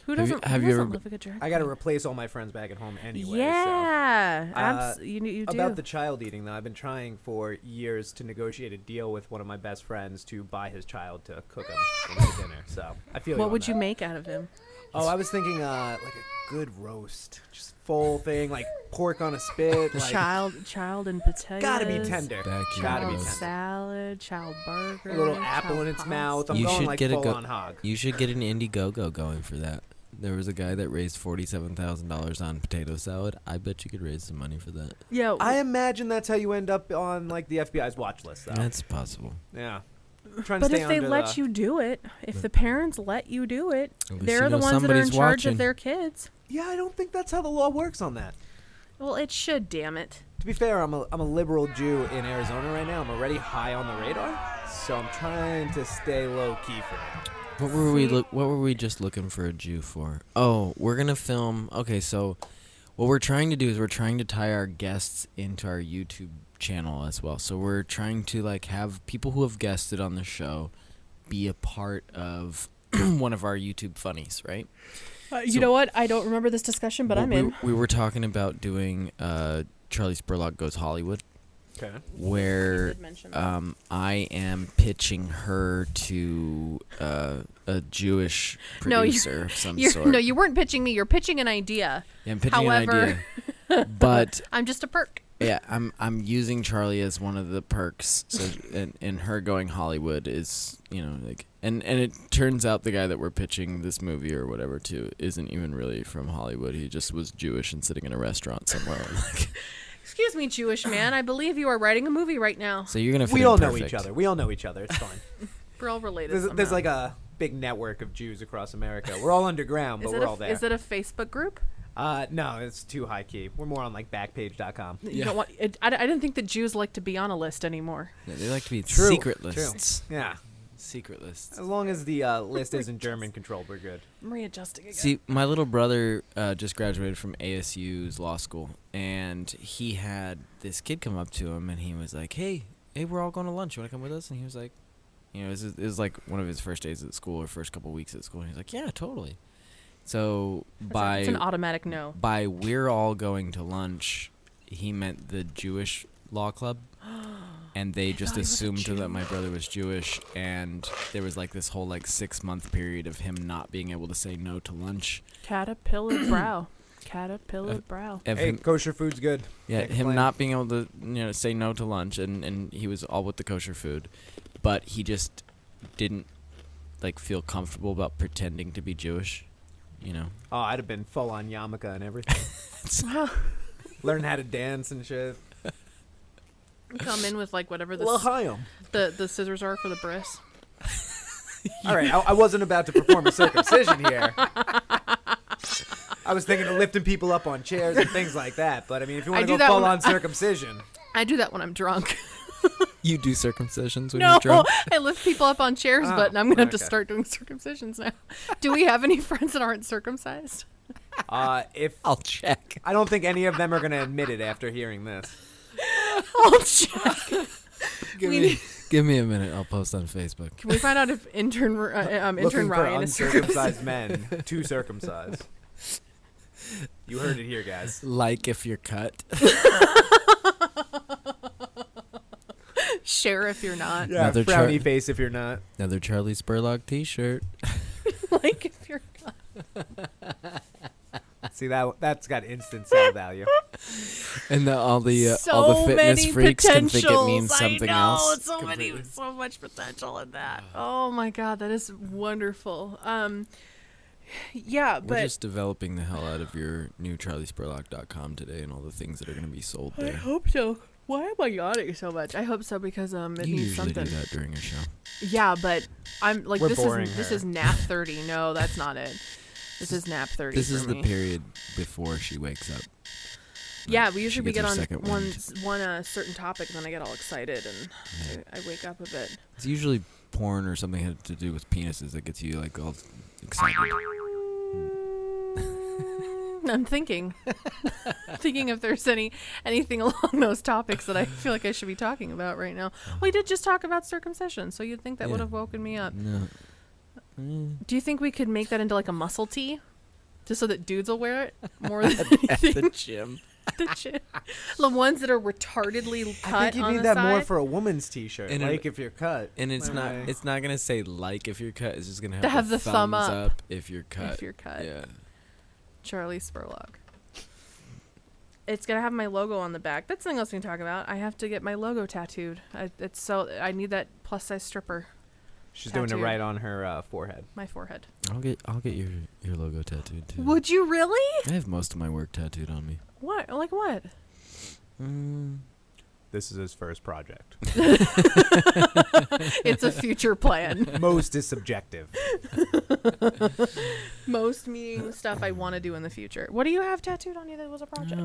who doesn't live a good drag I got to queen? replace all my friends back at home anyway. Yeah, So. you do. About the child eating, though, I've been trying for years to negotiate a deal with one of my best friends to buy his child to cook him for dinner. So I feel. What would you make out of him? Oh, I was thinking like a good roast, just full thing, like pork on a spit. Like, Child and potatoes. gotta be tender. Backyard Gotta be Child tender. salad, child burger. A little apple child in its pasta. mouth. I'm You going should like get a full go- on hog. You should get an Indiegogo going for that. There was a guy that raised $47,000 on potato salad. I bet you could raise some money for that. Yeah, I imagine that's how you end up on like the FBI's watch list, though. That's possible. Yeah. Trying but to stay if they under let the- you do it, if the parents let you do it, At least they're you the know ones that are in somebody's charge watching. of their kids. Yeah, I don't think that's how the law works on that. Well, it should, damn it. To be fair, I'm a liberal Jew in Arizona right now. I'm already high on the radar, so I'm trying to stay low key for now. What were we just looking for a Jew for? Oh, we're gonna film. Okay, so what we're trying to do is we're trying to tie our guests into our YouTube channel as well. So we're trying to like have people who have guested on the show be a part of one of our YouTube funnies, right? You know what? I don't remember this discussion, but Well, I'm in. We were talking about doing Charley Spurlock Goes Hollywood, Okay. where did mention that. I am pitching her to a Jewish No, you- producer of some You're, sort. no, you weren't pitching me. You're pitching an idea. Yeah, I'm pitching However- an idea, but I'm just a perk. yeah, I'm using Charlie as one of the perks. So and her going Hollywood is, you know, like, and it turns out the guy that we're pitching this movie or whatever to isn't even really from Hollywood. He just was Jewish and sitting in a restaurant somewhere. Like, Excuse me, Jewish man. I believe you are writing a movie right now. so you're gonna. Fit We in all know perfect. each other. We all know each other. It's fine. We're all related. There's somehow. like a big network of Jews across America. We're all underground, but Is we're all there. Is it a Facebook group? No, it's too high key. We're more on like Backpage.com. You Yeah. don't want, I didn't think that Jews like to be on a list anymore. Yeah, they like to be True, secret true. lists. Yeah. Secret lists. As long as the list isn't German controlled, we're good. I'm readjusting again. See, my little brother just graduated from ASU's law school, and he had this kid come up to him, and he was like, "Hey, we're all going to lunch. You want to come with us?" And he was like, you know, it was like one of his first days at school or first couple weeks at school, and he's like, "Yeah, totally." So It's an automatic no. by we're all going to lunch, he meant the Jewish law club. And they just thought he was a assumed Jew. that my brother was Jewish, and there was like this whole like 6-month period of him not being able to say no to lunch. Caterpillar brow. Caterpillar brow. Of Hey, him, kosher food's good. yeah, can't him complain. not being able to say no to lunch, and he was all with the kosher food, but he just didn't like feel comfortable about pretending to be Jewish, you know. Oh, I'd have been full on yarmulke and everything. Wow. Learn how to dance and shit. Come in with like whatever L'chaim. the scissors are for the bris. All right, I wasn't about to perform a circumcision here. I was thinking of lifting people up on chairs and things like that. But I mean, if you I want do to go that full when on circumcision, I do that when I'm drunk. You do circumcisions when No, you're drunk? I lift people up on chairs, Oh, but I'm gonna have to okay. start doing circumcisions now. Do we have any friends that aren't circumcised? if I'll check. I don't think any of them are going to admit it after hearing this. I'll check. Give me a minute. I'll post on Facebook. Can we find out if intern Looking for Ryan is circumcised? uncircumcised men to circumcise. You heard it here, guys. Like if you're cut. Share if you're not. Yeah, Another frowny face if you're not. Another Charley Spurlock T-shirt. Like if you're not. See, that's got instant sell value. And all the So fitness many freaks can think it means potentials. something I know, else. so much potential in that. Oh my god, that is wonderful. Yeah, We're but just developing the hell out of your new charliespurlock.com today and all the things that are going to be sold I there. hope so. Why am I yawning so much? I hope so because it You means usually something. do that during a show. Yeah, but I'm like We're this boring is her. NAF 30. No, that's not it. This is nap 30 This for is me. the period before she wakes up. Yeah, Like, we she usually gets get her on second one certain topic, and then I get all excited, and Yeah. I wake up a bit. It's usually porn or something had to do with penises that gets you like all excited. I'm thinking if there's anything along those topics that I feel like I should be talking about right now. We did just talk about circumcision, so you'd think that would Yeah. have woken me up. No. Do you think we could make that into like a muscle tee, just so that dudes will wear it more than At anything? the gym. The ones that are retardedly cut I think you on need the that side. more for a woman's T-shirt. And Like if you're cut. And it's Wait, not wait. it's not gonna say like if you're cut. It's just gonna have, To have the thumb thumbs up. if you're cut. If you're cut. Yeah. Charley Spurlock. It's gonna have my logo on the back. That's something else we can talk about. I have to get my logo tattooed. I need that plus size stripper. She's doing it tattooed. right on her forehead. My forehead. I'll get your logo tattooed too. Would you really? I have most of my work tattooed on me. What? Like what? This is his first project. It's a future plan. Most is subjective. Most meaning stuff I want to do in the future. What do you have tattooed on you that was a project?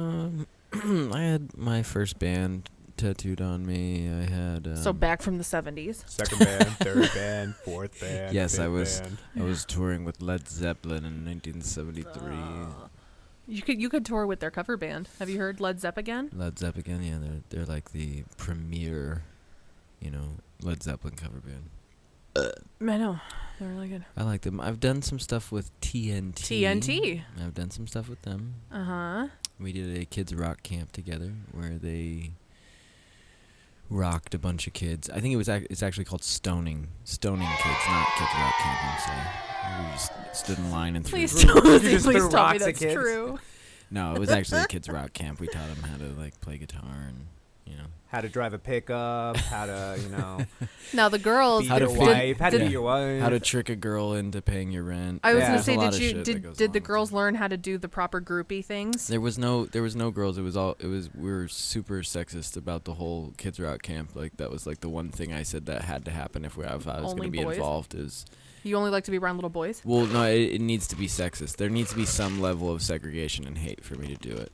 I had my first band tattooed on me. I had So back from the 70s. Second band, third band, fourth band. Yes, fifth I was. band. I was touring with Led Zeppelin in 1973. You could tour with their cover band. Have you heard Led Zepp again? Led Zeppelin, yeah, they're like the premier, Led Zeppelin cover band. I know. They're really good. I like them. I've done some stuff with TNT. TNT. I've done some stuff with them. Uh-huh. We did a kids rock camp together where they rocked a bunch of kids. I think it's actually called stoning kids, not kids rock camp. I'm sorry. We just stood in line and threw. Please You tell me, just please threw tell me rocks at that's kids? true. No, it was actually a kids rock camp. We taught them how to like play guitar and How to drive a pickup, how to, Now the girls. beat How to your fit- wife, how to did- be your wife. how to trick a girl into paying your rent. I was Yeah. gonna There's say, a lot did of you shit that goes did the along girls with learn how to do the proper groupie things? There was no girls. We were super sexist about the whole kids rock camp. Like that was like the one thing I said that had to happen if I was Only going to be boys? involved is. You only like to be around little boys? Well, no, it needs to be sexist. There needs to be some level of segregation and hate for me to do it.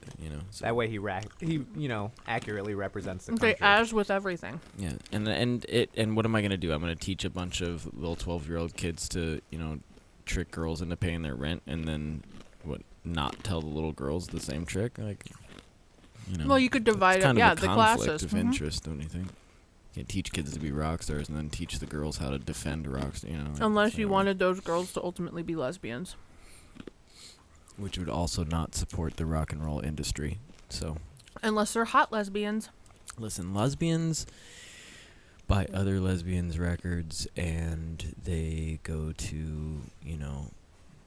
So, That way he accurately represents the Okay, country. as with everything. yeah, and what am I going to do? I'm going to teach a bunch of little 12-year-old kids to trick girls into paying their rent, and then not tell the little girls the same trick? Like, Well, you could divide it's kind it. of Yeah, a the conflict classes. of Mhm. interest, don't you think? You can't teach kids to be rock stars and then teach the girls how to defend rock stars. Unless you wanted those girls to ultimately be lesbians. which would also not support the rock and roll industry. So, Unless they're hot lesbians. listen, lesbians buy other lesbians records and they go to,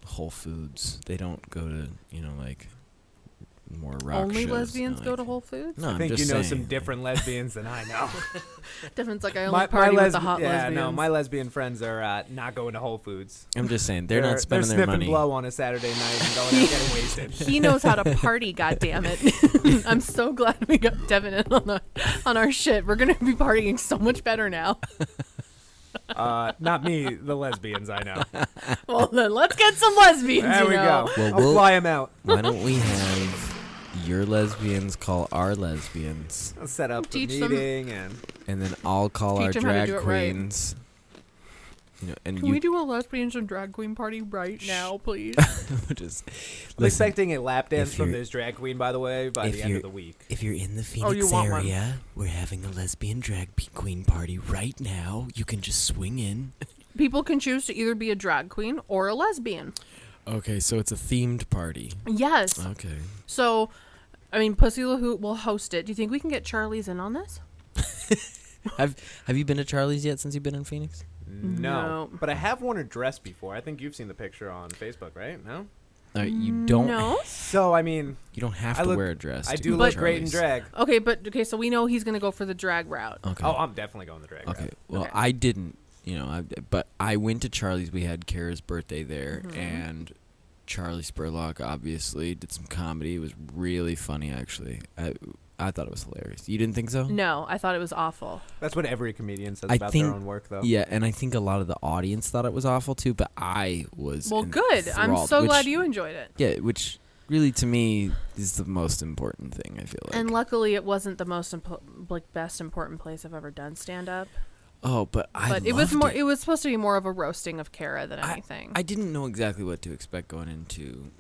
Whole Foods. They don't go to, like more rock Only shows. lesbians go Like- to Whole Foods? No, I I'm think just you know saying. some different lesbians than I know. Difference like I only party with the hot lesbians. no, my lesbian friends are not going to Whole Foods. I'm just saying they're not they're spending their sniffing money. blow on a Saturday night and going out getting wasted. He knows how to party, goddammit. I'm so glad we got Devon in on our shit. We're gonna be partying so much better now. Not me, the lesbians I know. Well then let's get some lesbians. There we go. Well, I'll fly them out. Why don't we have your lesbians call our lesbians, I'll set up a Teach them. meeting and and then I'll call our Teach 'em how to drag do it right. queens. And Can we do a lesbians and drag queen party right now, please? just I'm listen. expecting a lap dance if from you're- this drag queen, by the way, by if the end you're- of the week. If you're in the Oh, you Phoenix want one. area, we're having a lesbian drag queen party right now. You can just swing in. People can choose to either be a drag queen or a lesbian. Okay, so it's a themed party. Yes. Okay. So, I mean, Pussy LaHoot will host it. Do you think we can get Charlie's in on this? Have you been to Charlie's yet since you've been in Phoenix? No. No. But I have worn a dress before. I think you've seen the picture on Facebook, right? No? You don't. No. So, I mean, You don't have I to look- wear a dress. I to do go look to great in Charlie's. drag. Okay, so we know he's gonna go for the drag route. Okay. Oh, I'm definitely going the drag Okay. route. Well, Okay. I didn't. But I went to Charlie's. We had Kara's birthday there, Mhm. and Charley Spurlock obviously did some comedy. It was really funny, actually. I thought it was hilarious. You didn't think so? No, I thought it was awful. That's what every comedian says I about think- their own work, though. Yeah, and I think a lot of the audience thought it was awful too, but I was Well, good. I'm enthralled, so which- glad you enjoyed it. Yeah, which really to me is the most important thing, I feel like. And luckily, it wasn't the most best important place I've ever done stand up. Oh, but But it was more. It was supposed to be more of a roasting of Kara than anything. I didn't know exactly what to expect going into,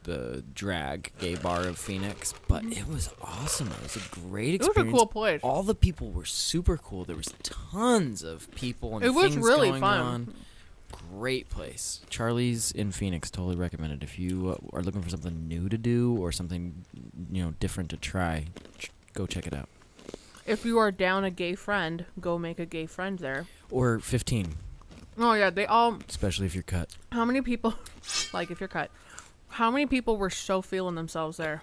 the drag gay bar of Phoenix, but it was awesome. It was a great it was experience. a cool place. All the people were super cool. There was tons of people and It was things really going fun. on. Great place. Charlie's in Phoenix, totally recommended. If you are looking for something new to do or something, different to try, go check it out. If you are down a gay friend, go make a gay friend there. Or 15, Oh yeah, they all. especially if you're cut. How many people? Like if you're cut, how many people were so feeling themselves there?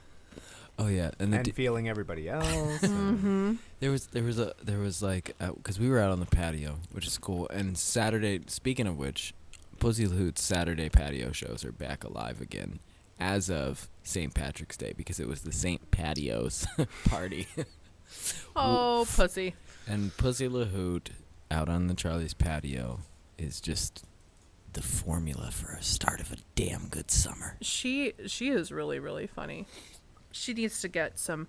Oh yeah, And feeling everybody else. Mm-hmm. There was like because we were out on the patio, which is cool. And Saturday, speaking of which, Pussy Hoot's Saturday patio shows are back alive again, as of St. Patrick's Day, because it was the St. Patios party. Oh, pussy. And Pussy LaHoot out on the Charlie's patio is just the formula for a start of a damn good summer. She is really, really funny. She needs to get some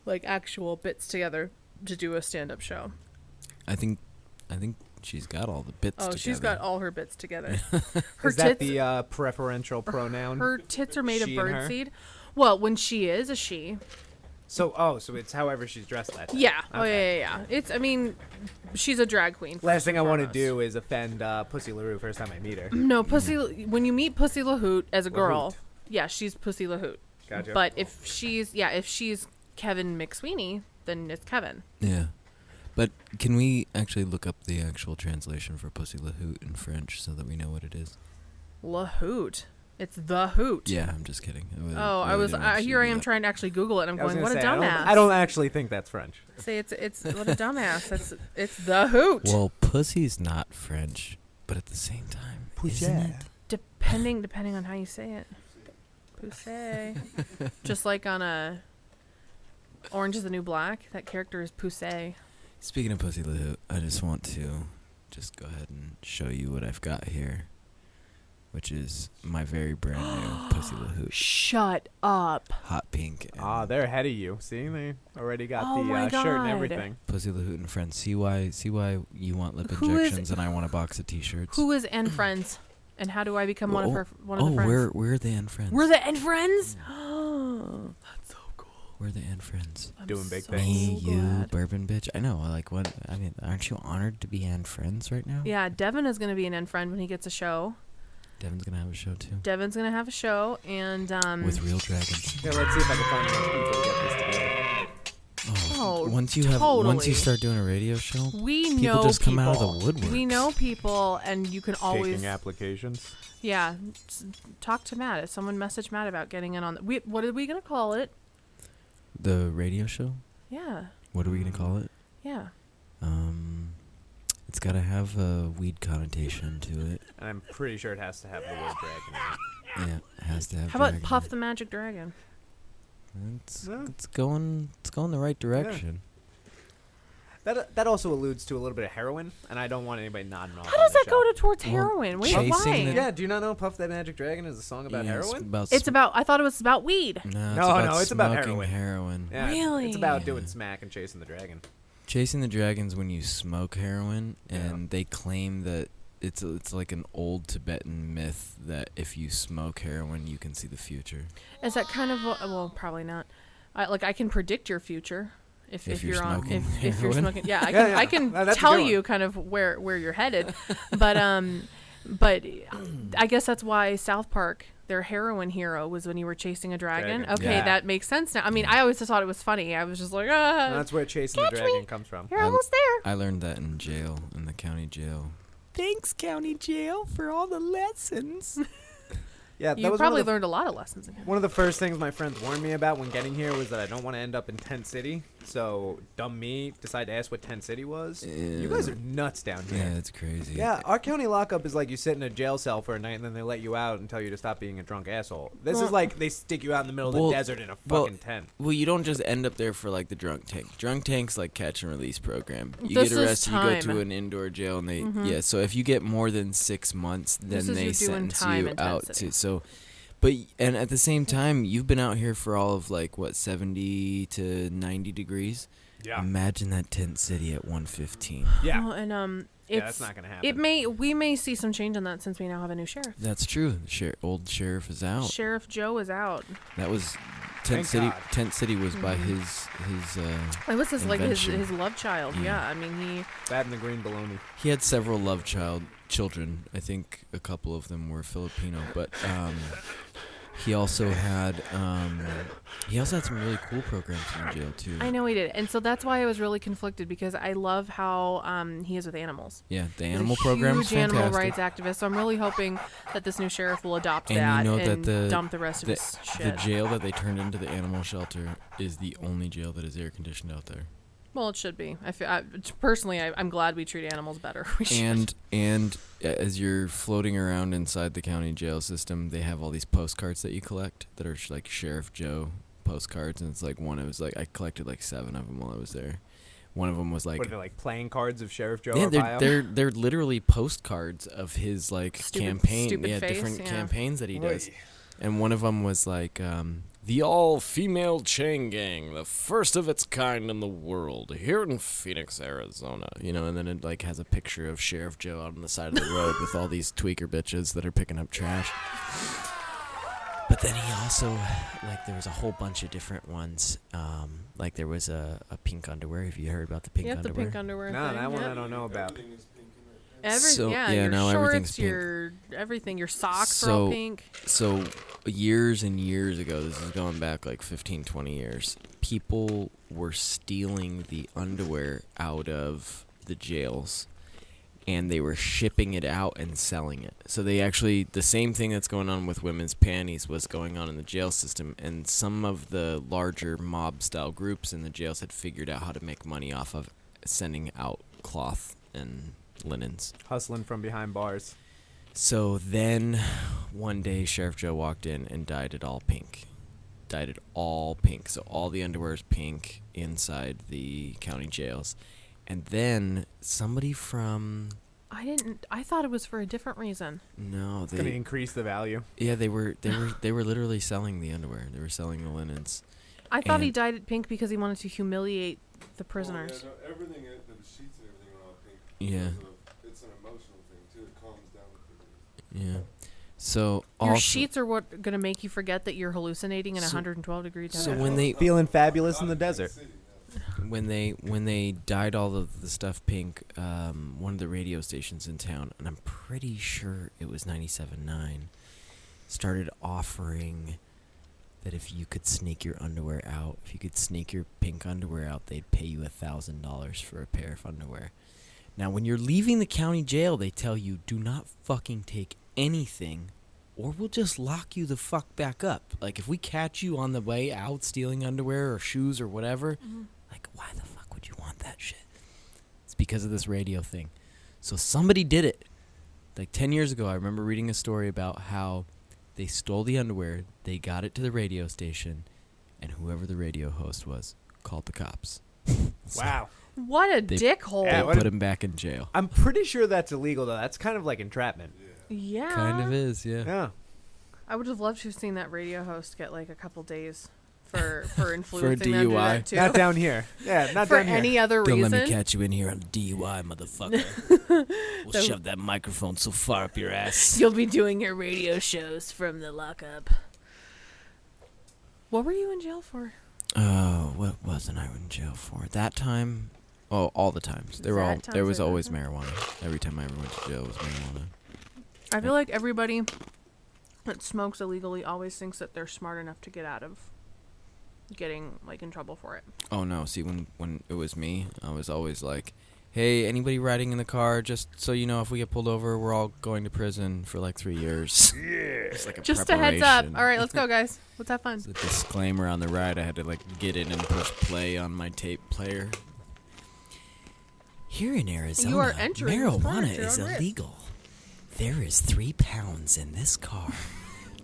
like actual bits together to do a stand-up show. I think she's got all the bits together. Oh, she's got all her bits together. Her Is that the preferential pronoun? her tits are made of She and her? birdseed. Well, when she is a she. So it's however she's dressed that day. Yeah. Oh Okay. yeah. It's. I mean, she's a drag queen. Last thing I want to foremost. do is offend Pussy LaRue first time I meet her. No, Pussy. When you meet Pussy LaHoot as a girl, LaHoot. yeah, she's Pussy LaHoot. Gotcha. But if she's Kevin McSweeney, then it's Kevin. Yeah. But can we actually look up the actual translation for Pussy LaHoot in French so that we know what it is? LaHoot. It's the hoot. Yeah, I'm just kidding. Oh, I was. Here I am trying to actually Google it. And I'm I was going, gonna what a say, dumbass. I don't actually think that's French. Say it's what a dumbass. It's the hoot. Well, pussy's not French, but at the same time, isn't it? Depending on how you say it. Poussey. Just like on a Orange is the New Black, that character is Poussey. Speaking of Pussy LaHoot, I just want to just go ahead and show you what I've got here, which is my very brand new Pussy LaHoot. Shut up. Hot pink. And They're ahead of you. See, they already got Oh my the shirt and God. everything. Pussy LaHoot and friends. See why you want lip Who is- injections and I want a box of t-shirts. Who is N Friends? And how do I become one of the friends? we're the N friends. We're the N Friends? That's so cool. We're the N friends. I'm Doing big so things. Me, you, glad. bourbon bitch. I know. Like what? I mean, aren't you honored to be N friends right now? Yeah, Devin is going to be an N Friend when he gets a show. Devin's gonna have a show too. Devin's going to have a show, and With real dragons. Yeah, let's see if I can find enough people to get this together. Oh, once you totally. start doing a radio show, we people know just come out of people. the woodworks. We know people, and you can always Taking applications. Yeah, talk to Matt. If someone message Matt about getting in on what are we gonna call it? The radio show. Yeah, What are we gonna call it? yeah. It's gotta have a weed connotation to it. And I'm pretty sure it has to have the word dragon in it. Yeah, it has to have. How about dragon Puff in the Magic Dragon? It's Yeah. it's going the right direction. That also alludes to a little bit of heroin, and I don't want anybody nodding off. How on does the that go show. towards Well, heroin? Wait, chasing why? the- Yeah, do you not know Puff That Magic Dragon is a song about Yeah, heroin? It's about. I thought it was about weed. No, it's about smoking heroin. Yeah, it's- Really? It's about Yeah. doing smack and chasing the dragon. Chasing the dragons when you smoke heroin, Yeah. and they claim that it's like an old Tibetan myth that if you smoke heroin, you can see the future. Is that kind of well, probably not. I can predict your future if you're you're on smoking if you're heroin? smoking. Yeah, I Yeah, can yeah. I can That's a tell good one. you kind of where you're headed, but I guess that's why South Park. Their heroin hero was when you were chasing a dragon. Dragon. Okay, Yeah. that makes sense now. I mean, I always just thought it was funny. I was just like, ah, That's where chasing the catch dragon me. comes from. you're almost there. I learned that in jail, in the county jail. Thanks, county jail, for all the lessons. Yeah, that You was probably one of the, learned a lot of lessons in here. one of the first things my friends warned me about when getting here was that I don't want to end up in Tent City So dumb me decide to ask what Tent City was. You guys are nuts down here. Yeah, it's crazy. Yeah, our county lockup is like you sit in a jail cell for a night and then they let you out and tell you to stop being a drunk asshole. This is like they stick you out in the middle of the desert in a fucking tent. Well, you don't just end up there for like the drunk tank. Drunk tank's like catch and release program. You This get is arrested, you go time. to an indoor jail, and they So if you get more than 6 months, then This is they you doing sentence time you in out Tent City. to But and at the same time, you've been out here for all of like what 70 to 90 degrees. Yeah. Imagine that Tent City at 115. Yeah. Well, and Yeah, that's not gonna happen. We may see some change in that since we now have a new sheriff. That's true. Old sheriff is out. Sheriff Joe is out. That was Thank Tent City. God. Tent City was by Mm-hmm. his. It was Invention. his love child. Yeah, I mean That and the green baloney. He had several children. I think a couple of them were Filipino, but he also had some really cool programs in the jail too. I know he did, and so that's why I was really conflicted because I love how he is with animals. Yeah, the He's animal a program is huge animal fantastic. rights activist. So I'm really hoping that this new sheriff will adopt And that you know and that dump the rest of his The shit. jail that they turned into the animal shelter is the only jail that is air conditioned out there. Well, it should be. Personally, I'm glad we treat animals better. We should. And as you're floating around inside the county jail system, they have all these postcards that you collect that are like Sheriff Joe postcards, and it's like I collected like 7 of them while I was there. One of them was like, What are they, like playing cards of Sheriff Joe yeah, Arpaio? they're literally postcards of his like campaign, stupid face, different yeah. campaigns that he does. Oy. And one of them was like, the all-female chain gang, the first of its kind in the world, here in Phoenix, Arizona. You know, and then it like has a picture of Sheriff Joe out on the side of the road with all these tweaker bitches that are picking up trash. But then he also, like, there was a whole bunch of different ones. Like there was a pink underwear. Have you heard about the pink Yep, underwear? the pink underwear. No, thing, that one yep. I don't know about. Your now everything's shorts, pink. your everything, your socks are all pink. So years and years ago, this is going back like 15, 20 years, people were stealing the underwear out of the jails, and they were shipping it out and selling it. So they actually, the same thing that's going on with women's panties was going on in the jail system, and some of the larger mob-style groups in the jails had figured out how to make money off of sending out cloth and linens. Hustling from behind bars. So then one day Sheriff Joe walked in and dyed it all pink. So all the underwear is pink inside the county jails. And then somebody from... I thought it was for a different reason. No, It's gonna increase the value. Yeah, they were literally selling the underwear. They were selling the linens. I thought he And- dyed it pink because he wanted to humiliate the prisoners. Oh, yeah, no, everything, the sheets and everything are all pink. Yeah. because it's an emotional thing too. It calms down the prisoners. Yeah. So Your also, sheets are what gonna make you forget that you're hallucinating in So- 112 degree so temperature. when they Feeling fabulous in the desert. City, when they dyed all of the stuff pink, one of the radio stations in town, and I'm pretty sure it was 97.9, started offering that if you could sneak your underwear out, if you could sneak your pink underwear out, they'd pay you $1,000 for a pair of underwear. Now, when you're leaving the county jail, they tell you, do not fucking take anything, or we'll just lock you the fuck back up. Like, if we catch you on the way out stealing underwear or shoes or whatever, like, why the fuck would you want that shit? It's because of this radio thing. So somebody did it. Like 10 years ago, I remember reading a story about how they stole the underwear, they got it to the radio station, and whoever the radio host was called the cops. So Wow. What a They- dickhole. Yeah, they what put a- him back in jail. I'm pretty sure that's illegal though. That's kind of like entrapment. Yeah. Kind of is, yeah. Yeah. I would have loved to have seen that radio host get like a couple days for influencing them to do DUI. that too. Not down here. Yeah, not for down here. any other Don't reason. let me catch you in here on DUI, motherfucker. We'll So- shove that microphone so far up your ass. You'll be doing your radio shows from the lockup. What were you in jail for? Oh, what wasn't I in jail for? That time? Oh, all the times. They were all. That There times was or that always time? marijuana. Every time I ever went to jail, it was marijuana. I feel like everybody that smokes illegally always thinks that they're smart enough to get out of getting like in trouble for it. Oh no! See, when it was me, I was always like, hey, anybody riding in the car, just so you know, if we get pulled over, we're all going to prison for like 3 years. It's like Just a heads up. preparation. All right, let's go, guys. Let's have fun. It's a disclaimer on the ride. I had to like get in and push play on my tape player. Here in Arizona, You are entering this marijuana furniture is on risk. illegal. There is 3 pounds in this car.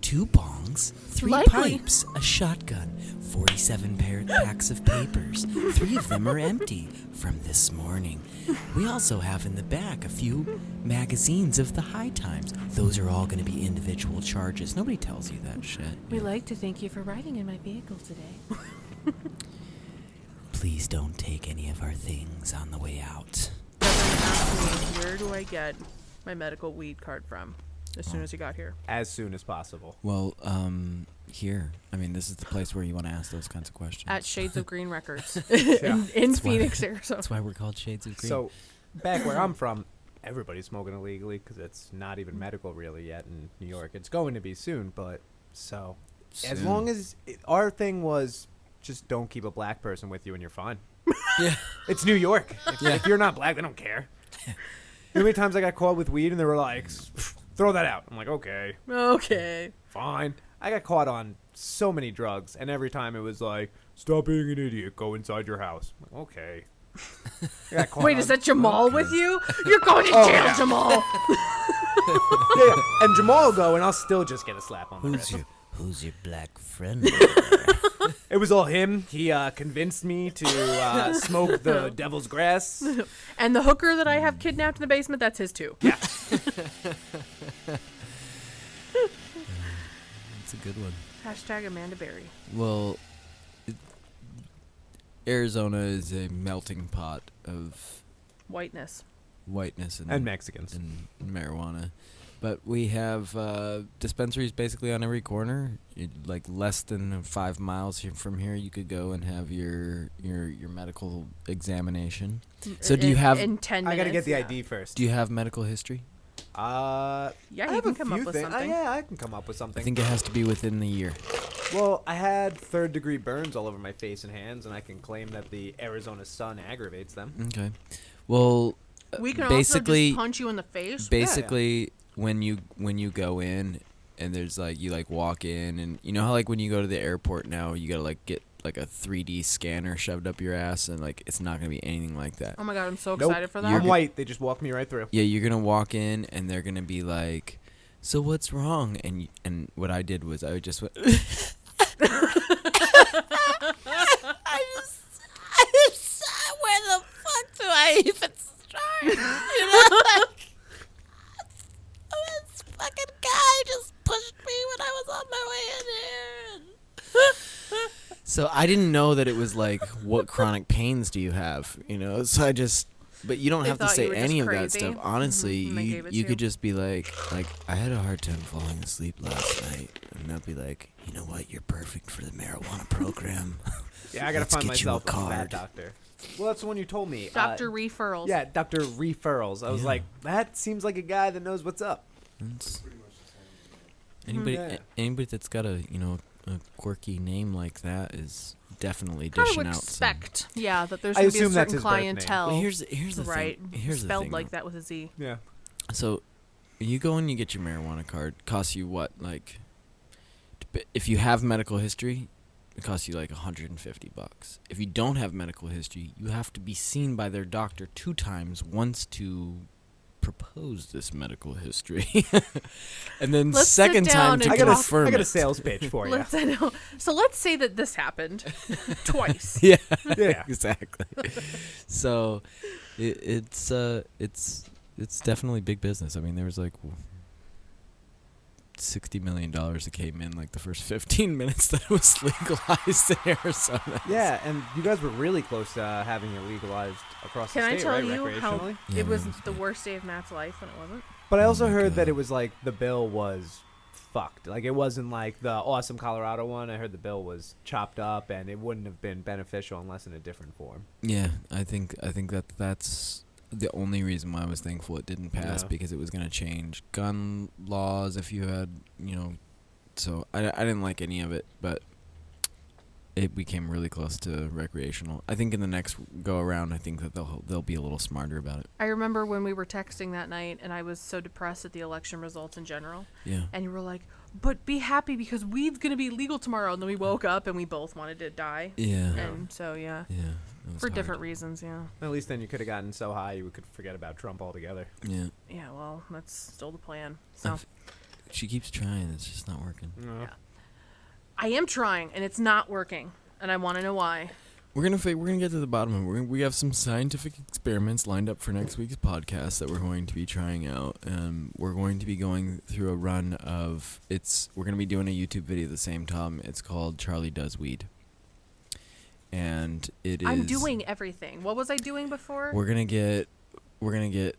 2 bongs, 3 Likely. pipes, a shotgun, 47 packs of papers. 3 of them are empty from this morning. We also have in the back a few magazines of the High Times. Those are all going to be individual charges. Nobody tells you that shit. We'd like to thank you for riding in my vehicle today. Please don't take any of our things on the way out. Devin asked me, where do I get my medical weed card from? As soon as you got here. As soon as possible. Well, here. I mean, this is the place where you want to ask those kinds of questions. At Shades of Green Records Yeah. in That's why- Phoenix, Arizona. That's why we're called Shades of Green. So, back where I'm from, everybody's smoking illegally because it's not even medical really yet in New York. It's going to be soon, but so as Soon. long as our thing was just don't keep a black person with you and you're fine. Yeah. It's New York. Yeah. If you're not black, they don't care. You know how many times I got caught with weed and they were like, throw that out. I'm like, okay, Okay. fine. I got caught on so many drugs, and every time it was like, stop being an idiot, go inside your house. I'm like, okay. I got caught Wait, on- is that Jamal with you? You're going to Oh, jail, yeah. Jamal. Yeah, and Jamal will go, and I'll still just get a slap on the wrist. Who's your black friend? It was all him. He convinced me to smoke the devil's grass. And the hooker that I have kidnapped in the basement, that's his too. Yeah. That's a good one. Hashtag Amanda Berry. Well, Arizona is a melting pot of Whiteness. whiteness And Mexicans. and marijuana. But we have dispensaries basically on every corner. Like less than 5 miles from here, you could go and have your medical examination. So do you have in 10 minutes? I gotta get the yeah. ID first. do you have medical history? Yeah, I you have can a come few up with things. something. Yeah, I can come up with I something. think it has to be within the year. Well, I had 3rd-degree burns all over my face and hands, and I can claim that the Arizona sun aggravates them. Okay. Well, We can basically also just punch you in the face. basically when you go in and there's like you like walk in and you know how like when you go to the airport now you gotta like get like a 3D scanner shoved up your ass and like it's not gonna be anything like that. Oh my god, I'm so Nope. excited for that. I'm white. They just walk me right through. Yeah, you're gonna walk in and they're gonna be like, so what's wrong? And what I did was I just went. Where the fuck do I even start? You know, like, this fucking guy just pushed me when I was on my way in here. So I didn't know that it was like, what chronic pains do you have? You know, so I just. But you don't They have to thought you say were just any of that crazy. stuff. Honestly, And they gave it you to could you. just be like I had a hard time falling asleep last night, and they'll be like, you know what, you're perfect for the marijuana program. Yeah, I gotta Let's find get you a myself a bad card. doctor. Well, that's the one you told me. Dr. Referrals. Yeah, Dr. Referrals. I was Yeah. like, that seems like a guy that knows what's up. That's- Pretty much the same. anybody, Yeah. anybody that's got a a quirky name like that is definitely Kind dishing of out. some- expect, yeah, that there's I going to be a assume that's certain his birth name. clientele. Well, here's the right. thing. Here's the spelled thing. like that with a Z. Yeah. So, you go and you get your marijuana card. Costs you what? Like, if you have medical history, it costs you like $150. If you don't have medical history, you have to be seen by their doctor 2 times. Once to propose this medical history, and then Let's sit second down time to and I got, confirm I got a it. sales pitch for you. Let's, I know. So let's say that this happened twice. Yeah, Yeah. exactly. So, it's definitely big business. I mean, there was like $60 million that came in like the first 15 minutes that it was legalized in Arizona. Yeah, and you guys were really close to having it legalized across Can the I state, tell right? you how Recreationally. Yeah, it was man. the worst day of Matt's life when it wasn't? But I Oh also my heard that God. it was like the bill was fucked. Like it wasn't like the awesome Colorado one. I heard the bill was chopped up and it wouldn't have been beneficial unless in a different form. Yeah, I think that's the only reason why I was thankful it didn't pass, Yeah. because it was gonna change gun laws if you had, so I didn't like any of it, but it became really close to recreational. I think in the next go around, I think that they'll be a little smarter about it. I remember when we were texting that night, and I was so depressed at the election results in general. Yeah. And you were like, "But be happy because weed's gonna be legal tomorrow." And then we woke up and we both wanted to die. Yeah. And so yeah, Yeah. It was for hard. different reasons. Yeah. At least then you could have gotten so high you could forget about Trump altogether. Yeah. Yeah. Well, that's still the plan. So She keeps trying. It's just not working. No. Yeah. I am trying, and it's not working, and I want to know why. We're gonna get to the bottom of it. We have some scientific experiments lined up for next week's podcast that we're going to be trying out. We're going to be going through a run of we're gonna be doing a YouTube video at the same time. It's called Charley Does Weed, and it is. I'm doing everything. What was I doing before? We're gonna get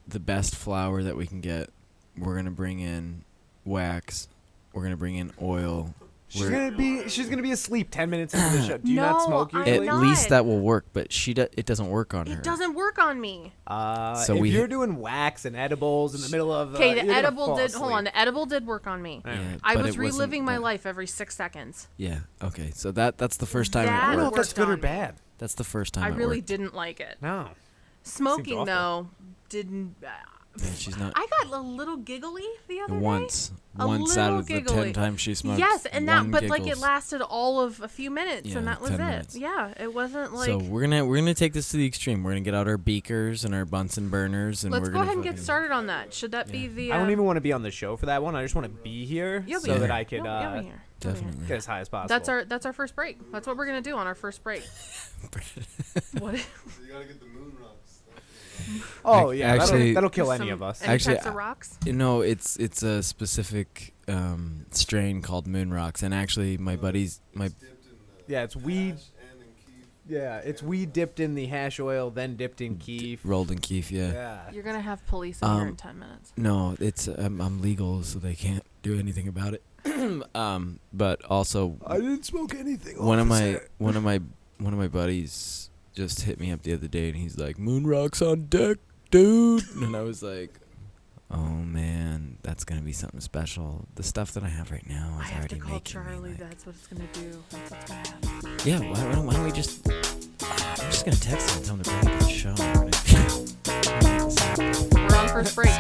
the best flour that we can get. We're gonna bring in wax. We're gonna bring in oil. She's gonna be asleep 10 minutes into the show. Do you not No, smoke I'm usually? At not. least that will work, but it doesn't work on her. It doesn't work on me. So if we- you're doing wax and edibles in the middle of Okay, you're the gonna edible fall did. Hold asleep. on, the edible did work on me. Yeah, I but was it wasn't reliving my that- life every 6 seconds. Yeah. Okay. So that's the first time That I don't it know if worked. that's good or worked on me. bad. That's the first time I it really worked. didn't like it. No. Smoking awful. though didn't. Yeah, she's not. I got a little giggly the other Once A out little of the giggly. 10 times she day. smoked. Yes, and that, one but like it giggles. lasted all of a few minutes, Yeah, and that was 10 it. minutes. Yeah, it wasn't like. So we're gonna take this to the extreme. We're gonna get out our beakers and our Bunsen burners, and Let's we're go gonna ahead and get fucking- started on that. Should that be the? I don't even want to be on the show for that one. I just want to be here You'll be so here. that I could You'll be here. You'll be here. Definitely. get as high as possible. That's our first break. That's what we're gonna do on our first break. What? So you gotta get the moon rocks. Oh yeah, Actually- that'll kill Some- any of us. Any Actually, types of rocks? No, it's a specific strain called moon rocks, and actually my buddies, Dipped in the Yeah, it's weed. hash and in keef. Yeah, it's weed dipped in the hash oil, then dipped in keef. rolled in keef. Yeah. Yeah. You're gonna have police in here in 10 minutes. No, it's I'm legal, so they can't do anything about it. But also I didn't smoke anything. one of my buddies just hit me up the other day, and he's like, "Moon rocks on deck, dude," and I was like, "Oh man, that's gonna be something special. The stuff that I have right now I is have to already call making Charlie. me like, That's what it's gonna do. That's what's gonna happen. yeah. Why don't we just? I'm just gonna text him and tell him to bring it to the show. We're on first break.